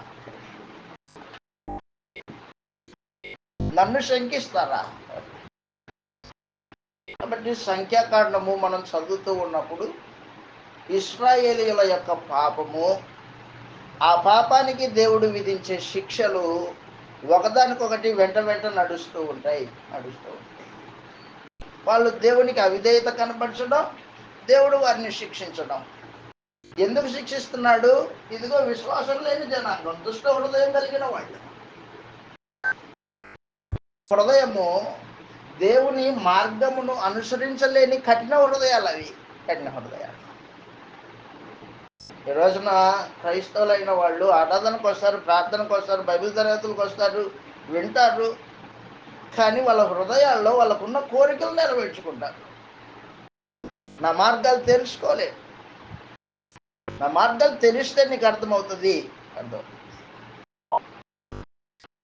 నన్ను శంకిస్తారా? కాబట్టి సంఖ్యాకాండము మనం చదువుతూ ఉన్నప్పుడు ఇశ్రాయేలీయుల యొక్క పాపము, ఆ పాపానికి దేవుడు విధించే శిక్షలు ఒకదానికొకటి వెంట నడుస్తూ ఉంటాయి. వాళ్ళు దేవునికి అవిధేయత కనపరచడం, దేవుడు వారిని శిక్షించడం. ఎందుకు శిక్షిస్తున్నాడు? ఇదిగో విశ్వాసం లేని జనాంగం, దుష్ట హృదయం కలిగిన వాళ్ళు. హృదయము దేవుని మార్గమును అనుసరించలేని కఠిన హృదయాలు అవి, కఠిన హృదయాలు. ఈ రోజున క్రైస్తవులైన వాళ్ళు ఆరాధనకు వస్తారు, ప్రార్థనకు వస్తారు, బైబిల్ తరగతులకు వస్తారు, వింటారు, కానీ వాళ్ళ హృదయాల్లో వాళ్ళకున్న కోరికలు నెరవేర్చుకుంటారు. నా మార్గాలు తెలుసుకోలేదు. నా మార్గాలు తెలిస్తే నీకు అర్థమవుతుంది. అర్థం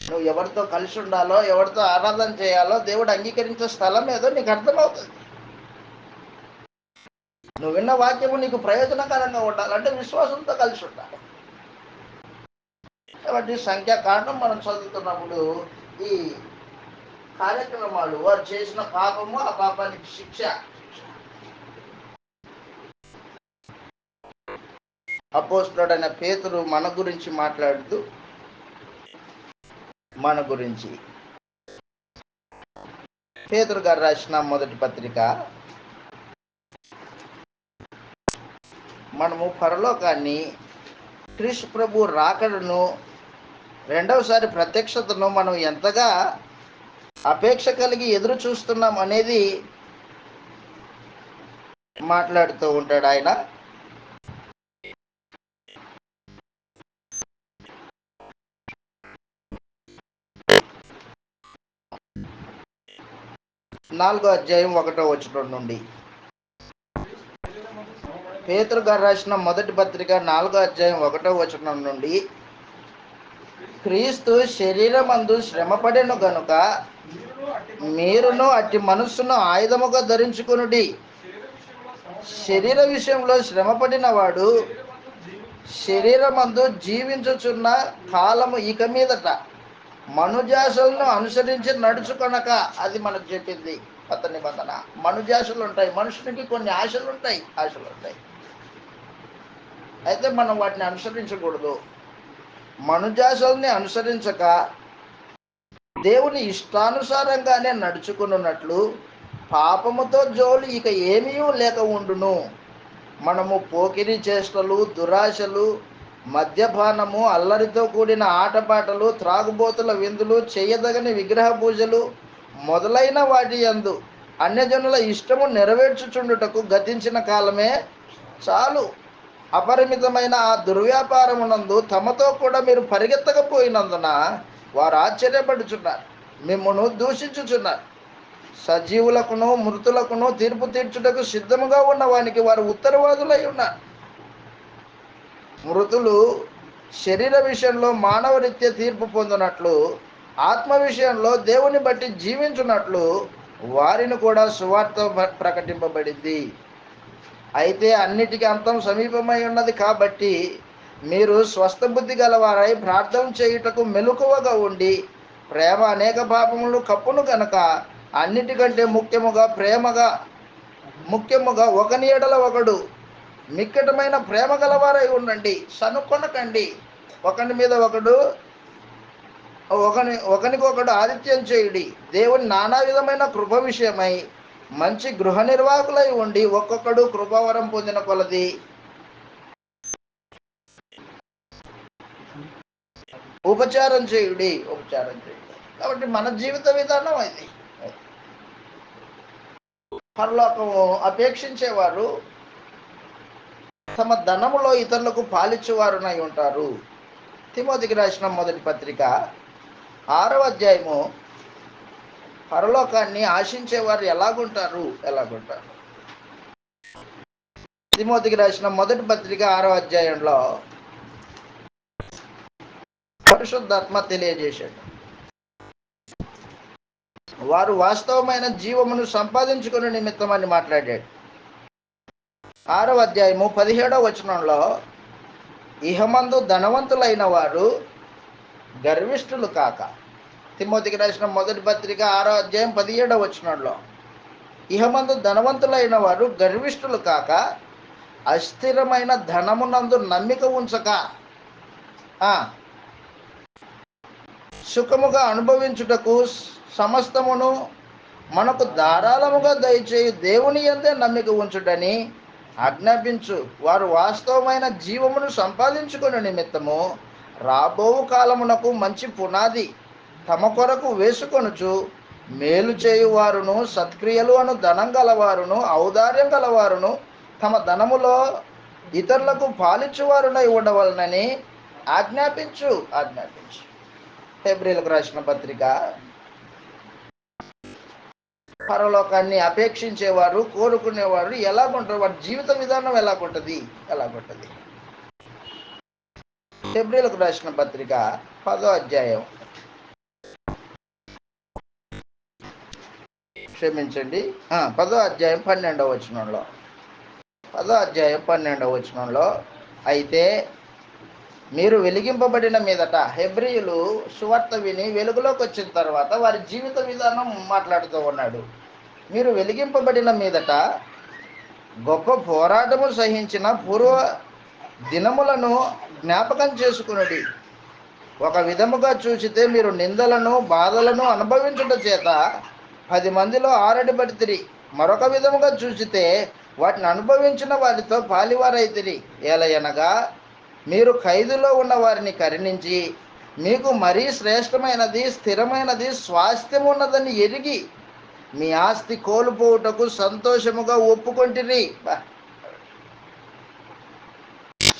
నువ్వు ఎవరితో కలిసి ఉండాలో, ఎవరితో ఆరాధన చేయాలో, దేవుడు అంగీకరించే స్థలం ఏదో నీకు అర్థమవుతుంది. నువ్వు విన్న వాక్యము నీకు ప్రయోజనకరంగా ఉండాలంటే విశ్వాసంతో కలిసి ఉండాలి. కాబట్టి సంఖ్యాకాండం మనం చదువుతున్నప్పుడు ఈ కార్యక్రమాలు, వారు చేసిన పాపము, ఆ పాపానికి శిక్ష. అపోస్తలుడైన పేతురు మన గురించి మాట్లాడుతూ, మన గురించి పేతురు గారు రాసిన మొదటి పత్రిక, మనము పరలోకాన్ని, క్రీస్తు ప్రభు రాకడను, రెండవసారి ప్రత్యక్షతను మనం ఎంతగా అపేక్ష కలిగి ఎదురు చూస్తున్నాం అనేది మాట్లాడుతూ ఉంటాడు ఆయన. నాలుగో అధ్యాయం 1వ వచనం నుండి, పేతురు గారు రాసిన మొదటి పత్రిక 4వ అధ్యాయం 1వ వచనం నుండి, క్రీస్తు శరీరమందు శ్రమపడెను గనుక మీరును అట్టి మనస్సును ఆయుధముగా ధరించుకొనుడి. శరీర విషయంలో శ్రమపడిన వాడు శరీరమందు జీవించుచున్న కాలము ఇక మీదట మనుజాసలను అనుసరించి నడుచుకొనక. అది మనకు చెప్పింది కొత్త నిబంధన. మనుజాసలు ఉంటాయి, మనుషునికి కొన్ని ఆశలు ఉంటాయి. అయితే మనం వాటిని అనుసరించకూడదు. మనుజాసల్ని అనుసరించక దేవుని ఇష్టానుసారంగానే నడుచుకున్నట్లు పాపముతో జోలి ఇక ఏమీ లేక ఉండును. మనము పోకిరి చేష్టలు, దురాశలు, మద్యపానము, అల్లరితో కూడిన ఆటపాటలు, త్రాగుబోతుల విందులు, చేయదగని విగ్రహ పూజలు మొదలైన వాటి యందు అన్యజనుల ఇష్టము నెరవేర్చుచుండుటకు గతించిన కాలమే చాలు. అపరిమితమైన ఆ దుర్వ్యాపారమునందు తమతో కూడా మీరు పరిగెత్తకపోయినందున వారు ఆశ్చర్యపడుచున్నారు, మిమ్మును దూషించుచున్నారు. సజీవులకును మృతులకును తీర్పు తీర్చుటకు సిద్ధముగా ఉన్న వానికి వారు ఉత్తరవాదులై ఉన్నారు. మృతులు శరీర విషయంలో మానవ రీత్యా తీర్పు పొందినట్లు, ఆత్మ విషయంలో దేవుని బట్టి జీవించున్నట్లు వారిని కూడా సువార్త ప్రకటింపబడింది. అయితే అన్నిటికీ అంతం సమీపమై ఉన్నది కాబట్టి మీరు స్వస్థ బుద్ధి గలవారై ప్రార్థన చేయుటకు మెలకువగా ఉండి, ప్రేమ అనేక పాపములు కప్పును గనక అన్నిటికంటే ముఖ్యముగా ఒకని ఎడల ఒకడు మిక్కటమైన ప్రేమ గలవారై ఉండండి. సనుకొనకండి. ఒకని మీద ఒకనికొకడు ఆతిథ్యం చేయుడి. దేవుని నానా విధమైన కృప విషయమై మంచి గృహ నిర్వాహకులై ఉండి ఒక్కొక్కడు కృపావరం పొందిన కొలది ఉపచారం చేయుడి. కాబట్టి మన జీవిత విధానం అది. పరలోకము అపేక్షించేవారు తమ ధనములో ఇతరులకు పాలిచ్చేవారునై ఉంటారు. తిమోతికి రాసిన మొదటి పత్రిక 6వ అధ్యాయము, పరలోకాన్ని ఆశించేవారు ఎలాగుంటారు. తిమోతికి రాసిన మొదటి పత్రిక 6వ అధ్యాయంలో పరిశుద్ధాత్మ తెలియజేశాడు, వారు వాస్తవమైన జీవమును సంపాదించుకునే నిమిత్తం అని మాట్లాడాడు. 6వ అధ్యాయము 17వ వచనంలో, ఇహమందు ధనవంతులైన వారు గర్విష్ఠులు కాక. తిమోతికి రాసిన మొదటి పత్రిక 6వ అధ్యాయం 17వ వచనంలో, ఇహమందు ధనవంతులైన వారు గర్విష్ఠులు కాక అస్థిరమైన ధనమునందు నమ్మిక ఉంచక సుఖముగా అనుభవించుటకు సమస్తమును మనకు ధారాళముగా దయచేయు దేవుని యందే నమ్మిక ఉంచుటని ఆజ్ఞాపించు. వారు వాస్తవమైన జీవమును సంపాదించుకునే నిమిత్తము రాబో కాలమునకు మంచి పునాది తమ కొరకు వేసుకొనుచు మేలు చేయువారును సత్క్రియలు అను ధనం గలవారును ఔదార్యం గలవారును తమ ధనములో ఇతరులకు పాలిచ్చువారునై ఉండవలనని ఆజ్ఞాపించు. హెబ్రీలకు రాసిన పత్రిక. పరలోకాన్ని అపేక్షించేవారు, కోరుకునేవారు ఎలాగుంటారు? వారి జీవిత విధానం ఎలాగుంటుంది? హెబ్రీలకు రాసిన పత్రిక 10వ అధ్యాయం, క్షమించండి 10వ అధ్యాయం 12వ వచనంలో, 10వ అధ్యాయం 12వ వచనంలో, అయితే మీరు వెలిగింపబడిన మీదట, హెబ్రీయులు సువార్త విని వెలుగులోకి వచ్చిన తర్వాత వారి జీవిత విధానం మాట్లాడుతూ ఉన్నాడు. మీరు వెలిగింపబడిన మీదట గొప్ప పోరాటము సహించిన పూర్వ దినములను జ్ఞాపకం చేసుకున్నది. ఒక విధముగా చూసితే మీరు నిందలను బాధలను అనుభవించుట చేత 10 మందిలో ఆరడిపడితిరి. మరొక విధముగా చూసితే వాటిని అనుభవించిన వారితో పాలివారైతిరి. ఏలయనగా మీరు ఖైదులో ఉన్న వారిని కరుణించి మీకు మరీ శ్రేష్టమైనది స్థిరమైనది స్వాస్థ్యం ఉన్నదని ఎరిగి మీ ఆస్తి కోల్పోవుటకు సంతోషముగా ఒప్పుకొంటిరి.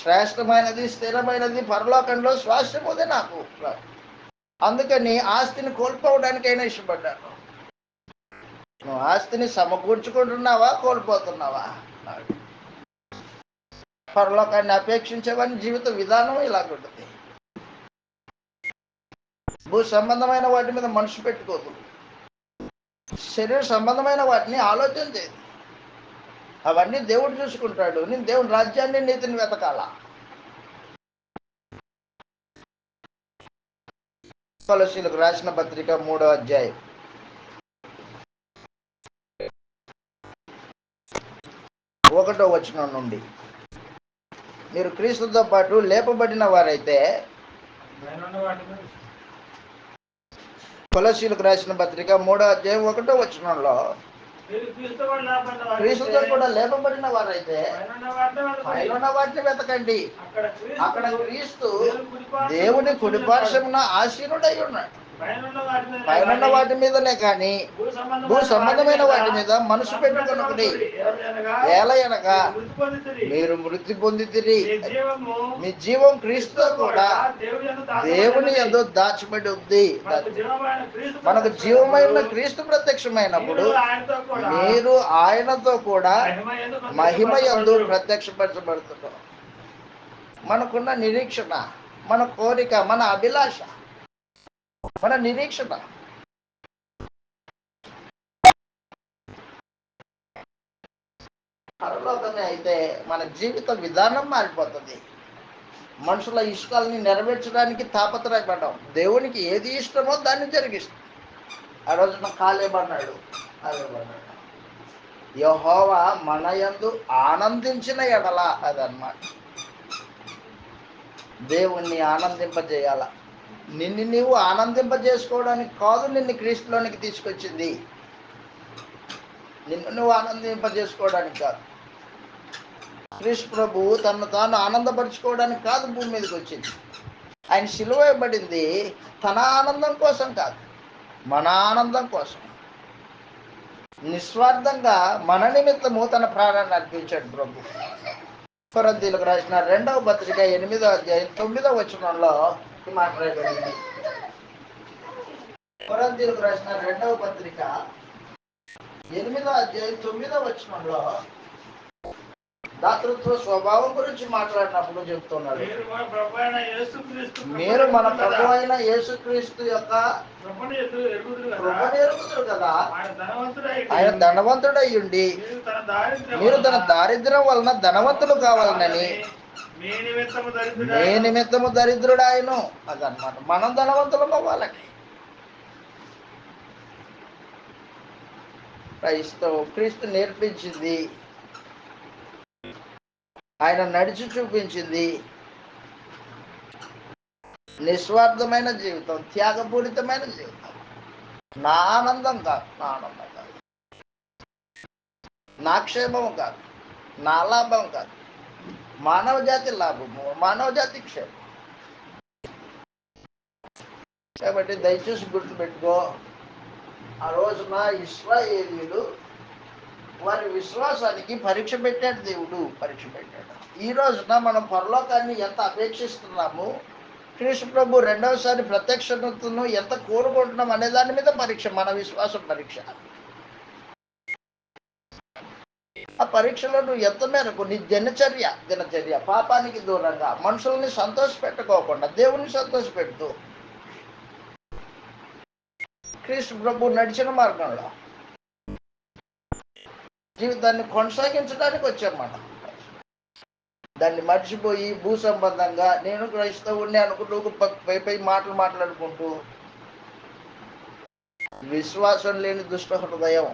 శ్రేష్టమైనది స్థిరమైనది పరలోకంలో స్వాస్థ్యముదే నాకు, అందుకని ఆస్తిని కోల్పోవడానికైనా ఇష్టపడ్డాను. నువ్వు ఆస్తిని సమకూర్చుకుంటున్నావా, కోల్పోతున్నావా? పరలోకాన్ని అపేక్షించేవాని జీవిత విధానం ఇలాగుంటుంది. భూ సంబంధమైన వాటి మీద మనసు పెట్టుకోదు. శరీర సంబంధమైన వాటిని ఆలోచన చేయదు. అవన్నీ దేవుడు చూసుకుంటాడు. నేను దేవుని రాజ్యాన్ని నీతిని వెతకాల. కొలస్సీలకు రాసిన పత్రిక 3వ అధ్యాయం 1వ వచనం నుండి, మీరు క్రీస్తుతో పాటు లేపబడిన వారైతే, కొలస్సీలకు రాసిన పత్రిక 3వ అధ్యాయం 1వ వచనంలో, క్రీస్తుతో కూడా లేపబడిన వారైతే పైనున్న వాటిని వెతకండి, అక్కడ క్రీస్తు దేవుని కుడిపార్శ్వమున ఆసీనుడై ఉన్నాడు. పైనున్న వాటి మీదనే కానీ భూ సంబంధమైన వాటి మీద మనసు పెట్టుకున్నది. ఏలయనగా మీరు మృతి పొందితిరి, మీ జీవం క్రీస్తుతో కూడా దేవుని యందు దాచబడి ఉంది. మనకు జీవమైన క్రీస్తు ప్రత్యక్షమైనప్పుడు మీరు ఆయనతో కూడా మహిమ యందు ప్రత్యక్షపరచబడుతున్నారు. మనకున్న నిరీక్షణ, మన కోరిక, మన అభిలాష, మన నిరీక్షణ పరలోకమే అయితే మన జీవిత విధానం మారిపోతుంది. మనుషుల ఇష్టాలని నెరవేర్చడానికి తాపత్రయపడ్డాం. దేవునికి ఏది ఇష్టమో దాన్ని జరిగిస్తాం. ఆ రోజున కాలేబన్నాడు, యెహోవా మన యందు ఆనందించిన ఎడల, అదన్నమాట. దేవుణ్ణి ఆనందింపజేయాల. నిన్ను నీవు ఆనందింపజేసుకోవడానికి కాదు నిన్ను క్రీస్తులోనికి తీసుకొచ్చింది. నిన్ను నువ్వు ఆనందింపజేసుకోవడానికి కాదు. క్రీస్తు ప్రభువు తను తాను ఆనందపరుచుకోవడానికి కాదు భూమి మీదకి వచ్చింది. ఆయన సిలువ వేయబడింది తన ఆనందం కోసం కాదు, మన ఆనందం కోసం. నిస్వార్థంగా మన నిమిత్తము తన ప్రాణాన్ని అర్పించాడు ప్రభు. కొరింథీయులకు రాసిన 2వ పత్రిక 8వ అధ్యాయం 9వ వచనంలో మాట్లాడబడింది. కొరింథీయులకు రాసిన 2వ పత్రిక 8వ అధ్యాయం 9వ వచనంలో దాతృత్వ స్వభావం గురించి మాట్లాడినప్పుడు చెప్తున్నాడు, మీరు మన ప్రభు అయిన యేసుక్రీస్తు యొక్క కృపను ఎరుగుదురు కదా. ఆయన ధనవంతుడై ఉండి మీరు తన దారిద్ర్యం వలన ధనవంతులు కావాలనని మే నిమిత్తము దరిద్రుడాయను. అదనమాట, మనం ధనవంతులం అవ్వాలని. క్రీస్తు నేర్పించింది, ఆయన నడిచి చూపించింది నిస్వార్థమైన జీవితం, త్యాగపూరితమైన జీవితం. నా ఆనందం కాదు, నా క్షేమము కాదు, నా లాభం కాదు, మానవ జాతి లాభము, మానవ జాతి క్షేమం. కాబట్టి దయచేసి గుర్తుపెట్టుకో, ఆ రోజున ఇశ్రాయేలీయులు వారి విశ్వాసానికి పరీక్ష పెట్టాడు, దేవుడు పరీక్ష పెట్టాడు. ఈ రోజున మనం పరలోకాన్ని ఎంత అపేక్షిస్తున్నాము, క్రీస్తు ప్రభు రెండవసారి ప్రత్యక్షతను ఎంత కోరుకుంటున్నాం అనే దాని మీద పరీక్ష, మన విశ్వాసం పరీక్ష. ఆ పరీక్షలో నువ్వు ఎంత మేరకు నీ దినచర్య పాపానికి దూరంగా, మనుషుల్ని సంతోష పెట్టుకోకుండా దేవుని సంతోష పెడుతూ క్రీస్తు ప్రభు నడిచిన మార్గంలో జీవితాన్ని కొనసాగించడానికి వచ్చాం మనం. దాన్ని మర్చిపోయి భూ సంబంధంగా నేను క్రైస్తవుడిని అనుకుంటూ పై మాటలు మాట్లాడుకుంటూ విశ్వాసం లేని దుష్ట హృదయం.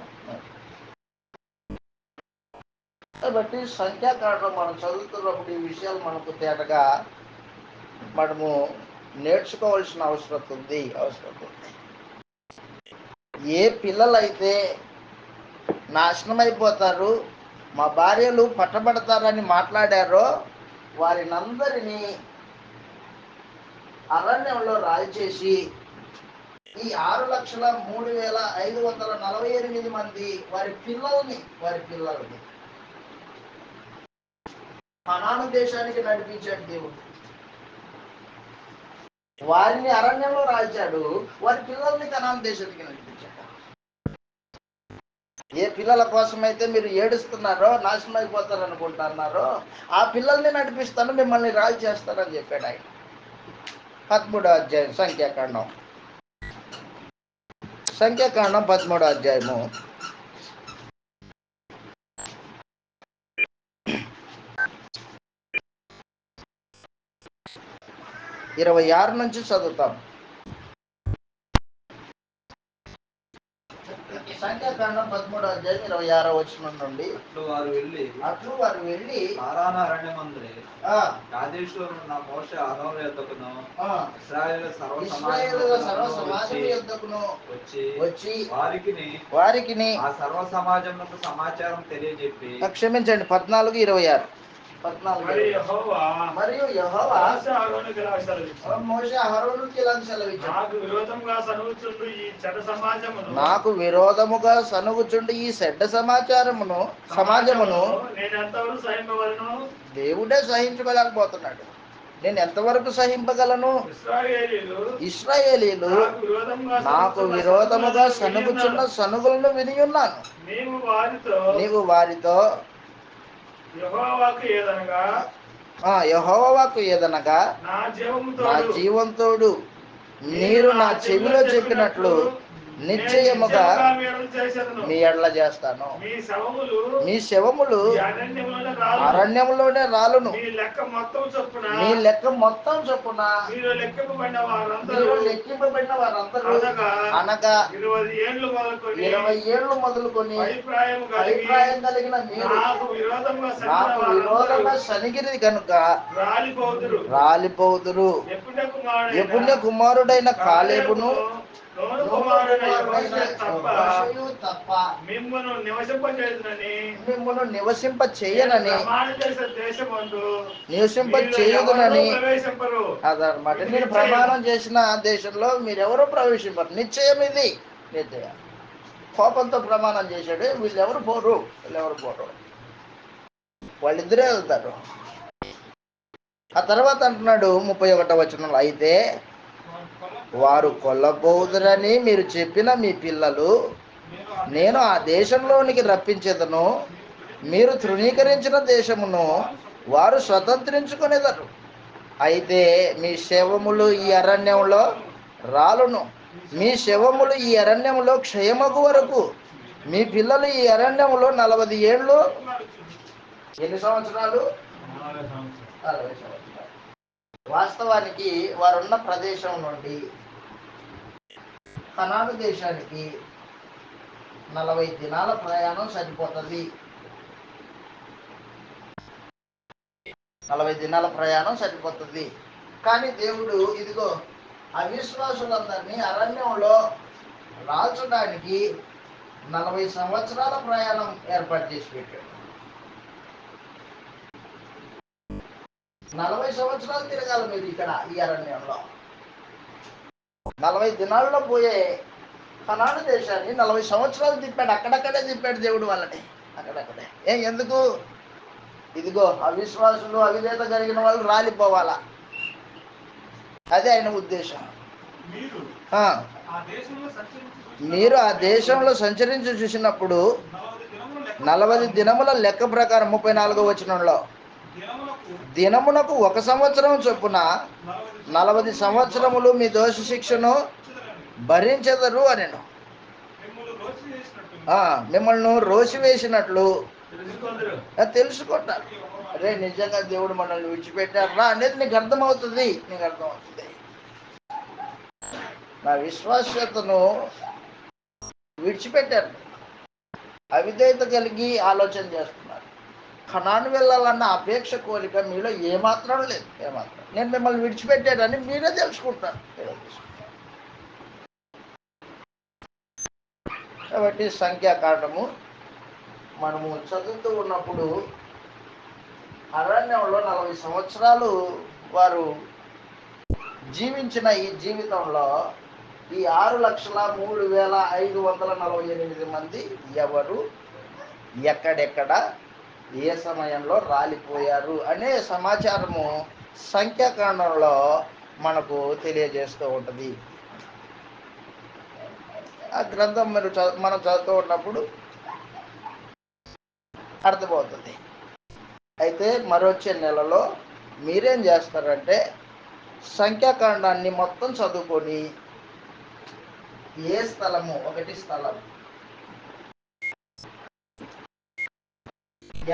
కాబట్టి సంఖ్యాకాండం మనం చదువుతున్నప్పుడు ఈ విషయాలు మనకు తేటగా మనము నేర్చుకోవాల్సిన అవసరం ఉంది. ఏ పిల్లలైతే నాశనం అయిపోతారు, మా భార్యలు పట్టబడతారని మాట్లాడారో వారినందరినీ అరణ్యంలో రాల్చేసి ఈ 6,03,548 మంది వారి పిల్లల్ని కనాను దేశానికి నడిపించాడు దేవుడు. వారిని అరణ్యంలో రాల్చాడు, వారి పిల్లల్ని కనాను దేశానికి నడిపించాడు. ఏ పిల్లల కోసమైతే మీరు ఏడుస్తున్నారో, నాశనం అయిపోతారు అనుకుంటున్నారో, ఆ పిల్లల్ని నడిపిస్తాను, మిమ్మల్ని రాజు చేస్తానని చెప్పాడు ఆయన. 13వ అధ్యాయం సంఖ్యాకాండం 13వ అధ్యాయము 26 నుంచి చదువుతాం. సంఖ్యాకాండం 13వ అధ్యాయం 26వ వచనం నుండి, అట్లు వారు వెళ్ళి పారాను అరణ్యమందు కాదేశులో ఉన్న మోషే అహరోను యొద్దకును ఇశ్రాయేలు సర్వ సమాజము యొద్దకును వచ్చి వారికిని ఆ సర్వ సమాజమునకు సమాచారం తెలియజెప్పి, క్షమించండి 14:26 మరియు యెహోవా మోషే అహరోనుకి ఇలా సెలవిచ్చాడు, నాకు విరోధముగా సనుగుచుండు ఈ చెడ్డ సమాజమును దేవుడే సహించగలేకపోతున్నాడు. నేను ఎంతవరకు సహింపగలను? ఇశ్రాయేలీయులు నాకు విరోధముగా సనుగుచున్న సనుగులను విని ఉన్నాను. నీవు వారితో యెహోవాకు ఏదనగా నా జీవంతోడు మీరు నా చెవిలో చెప్పినట్లు నిశ్చయముగా మీ ఎడల చేస్తాను. మీ శవములు అరణ్యంలోనే రాలును. మీ లెక్క మొత్తం చొప్పున మీరు లెక్కింపబడిన వారందరూ అనగా 20 ఏళ్ళు మొదలుకొని అభిప్రాయం కలిగిన మీరు నాకు విరోధంగా సనిగిరి కనుక రాలిపోదురు. యెఫున్నె కుమారుడైన కాలేబును మిమ్మును నివసింప చేయనని అదనమాట. నేను ప్రమాణం చేసిన దేశంలో మీరెవరూ ప్రవేశింపరు. నిశ్చయం ఇది నిశ్చయ. కోపంతో ప్రమాణం చేశాడు, వీళ్ళెవరు పోరు. వాళ్ళిద్దరే వెళ్తారు. ఆ తర్వాత అంటున్నాడు 31వ వచనంలో, అయితే వారు కొల్లబోదురని మీరు చెప్పిన మీ పిల్లలు నేను ఆ దేశంలోనికి రప్పించేదను. మీరు తృణీకరించిన దేశమును వారు స్వతంత్రించుకునేదరు. అయితే మీ శవములు ఈ అరణ్యంలో రాలును. మీ శవములు ఈ అరణ్యంలో క్షయమగు వరకు మీ పిల్లలు ఈ అరణ్యంలో 40 ఏళ్ళు. ఎన్ని సంవత్సరాలు? 40 సంవత్సరాలు. వాస్తవానికి వారున్న ప్రదేశం నుండి కనాను దేశానికి 40 దినాల ప్రయాణం సరిపోతుంది. 40 దినాల ప్రయాణం సరిపోతుంది. కానీ దేవుడు ఇదిగో అవిశ్వాసులందరినీ అరణ్యంలో రాల్చడానికి 40 సంవత్సరాల ప్రయాణం ఏర్పాటు చేసి పెట్టాడు. 40 సంవత్సరాలు తిరగాలి మీరు ఇక్కడ ఈ అరణ్యంలో. 40 దినాల్లో పోయే కనాను దేశాన్ని 40 సంవత్సరాలు తిప్పాడు. అక్కడక్కడే తిప్పాడు దేవుడు వాళ్ళని, అక్కడక్కడే. ఎందుకు? ఇదిగో అవిశ్వాసులు, అవిధేత కలిగిన వాళ్ళు రాలిపోవాలా, అదే ఆయన ఉద్దేశం. మీరు ఆ దేశంలో సంచరించి చూసినప్పుడు 40 దినముల లెక్క ప్రకారం 34వ వచనంలో దినమునకు 1 సంవత్సరం చొప్పున 40 సంవత్సరములు మీ దోష శిక్షను భరించెదరు అనెను. మిమ్మల్ని రోసివేసినట్లు తెలుసుకుంటారు. అరే నిజంగా దేవుడు మనల్ని విడిచిపెట్టారా అనేది నీకు అర్థమవుతుంది. నా విశ్వాస్యతను విడిచిపెట్టారు, అవిధేయత కలిగి ఆలోచన చేస్తున్నారు. కనాను వెళ్ళాలన్న అపేక్ష, కోరిక మీలో ఏమాత్రం లేదు. నేను మిమ్మల్ని విడిచిపెట్టానని మీరే తెలుసుకుంటారు. కాబట్టి సంఖ్యాకాండము మనము చదువుతూ ఉన్నప్పుడు అరణ్యంలో 40 సంవత్సరాలు వారు జీవించిన ఈ జీవితంలో ఈ 6,03,548 మంది ఎవరు, ఎక్కడెక్కడ, ఏ సమయంలో రాలిపోయారు అనే సమాచారము సంఖ్యాకాండంలో మనకు తెలియజేస్తూ ఉంటుంది. ఆ గ్రంథం మనం చదువుతూ ఉన్నప్పుడు అర్థమవుతుంది. అయితే మరొచ్చే నెలలో మీరేం చేస్తారంటే సంఖ్యాకాండాన్ని మొత్తం చదువుకొని ఏ స్థలము, ఒకటి స్థలం,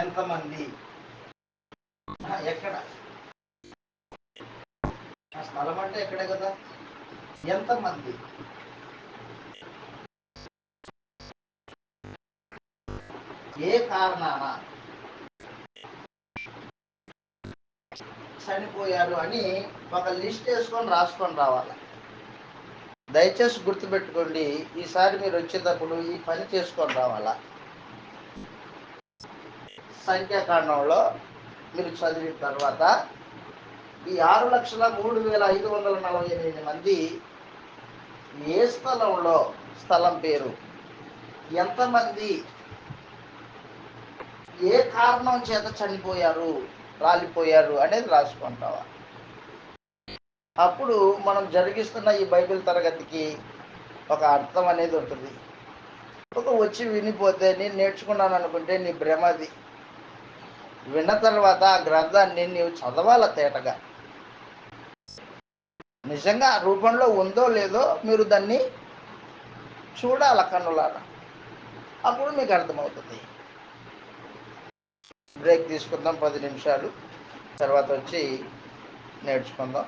ఎంతమంది, ఎక్కడ, ఆ స్థలం అంటే ఎక్కడే కదా, ఎంతమంది, ఏ కారణాన చనిపోయారు అని ఒక లిస్ట్ వేసుకొని రాసుకొని రావాలి. దయచేసి గుర్తుపెట్టుకోండి, ఈసారి మీరు వచ్చేటప్పుడు ఈ పని చేసుకొని రావాలా. సంఖ్యాకాండంలో మీరు చదివిన తర్వాత ఈ 6,03,548 మంది ఏ స్థలంలో, స్థలం పేరు, ఎంతమంది, ఏ కారణం చేత చనిపోయారు, రాలిపోయారు అనేది రాసుకుంటావా. అప్పుడు మనం జరిగిస్తున్న ఈ బైబిల్ తరగతికి ఒక అర్థం అనేది ఉంటుంది. వచ్చి వినిపోతే నేను నేర్చుకున్నాను అనుకుంటే నీ భ్రమది. విన్న తర్వాత ఆ గ్రంథాన్ని నీవు చదవాల తేటగా. నిజంగా ఆ రూపంలో ఉందో లేదో మీరు దాన్ని చూడాల కన్నులారా, అప్పుడు మీకు అర్థమవుతుంది. బ్రేక్ తీసుకుందాం 10 నిమిషాలు, తర్వాత వచ్చి నేర్చుకుందాం.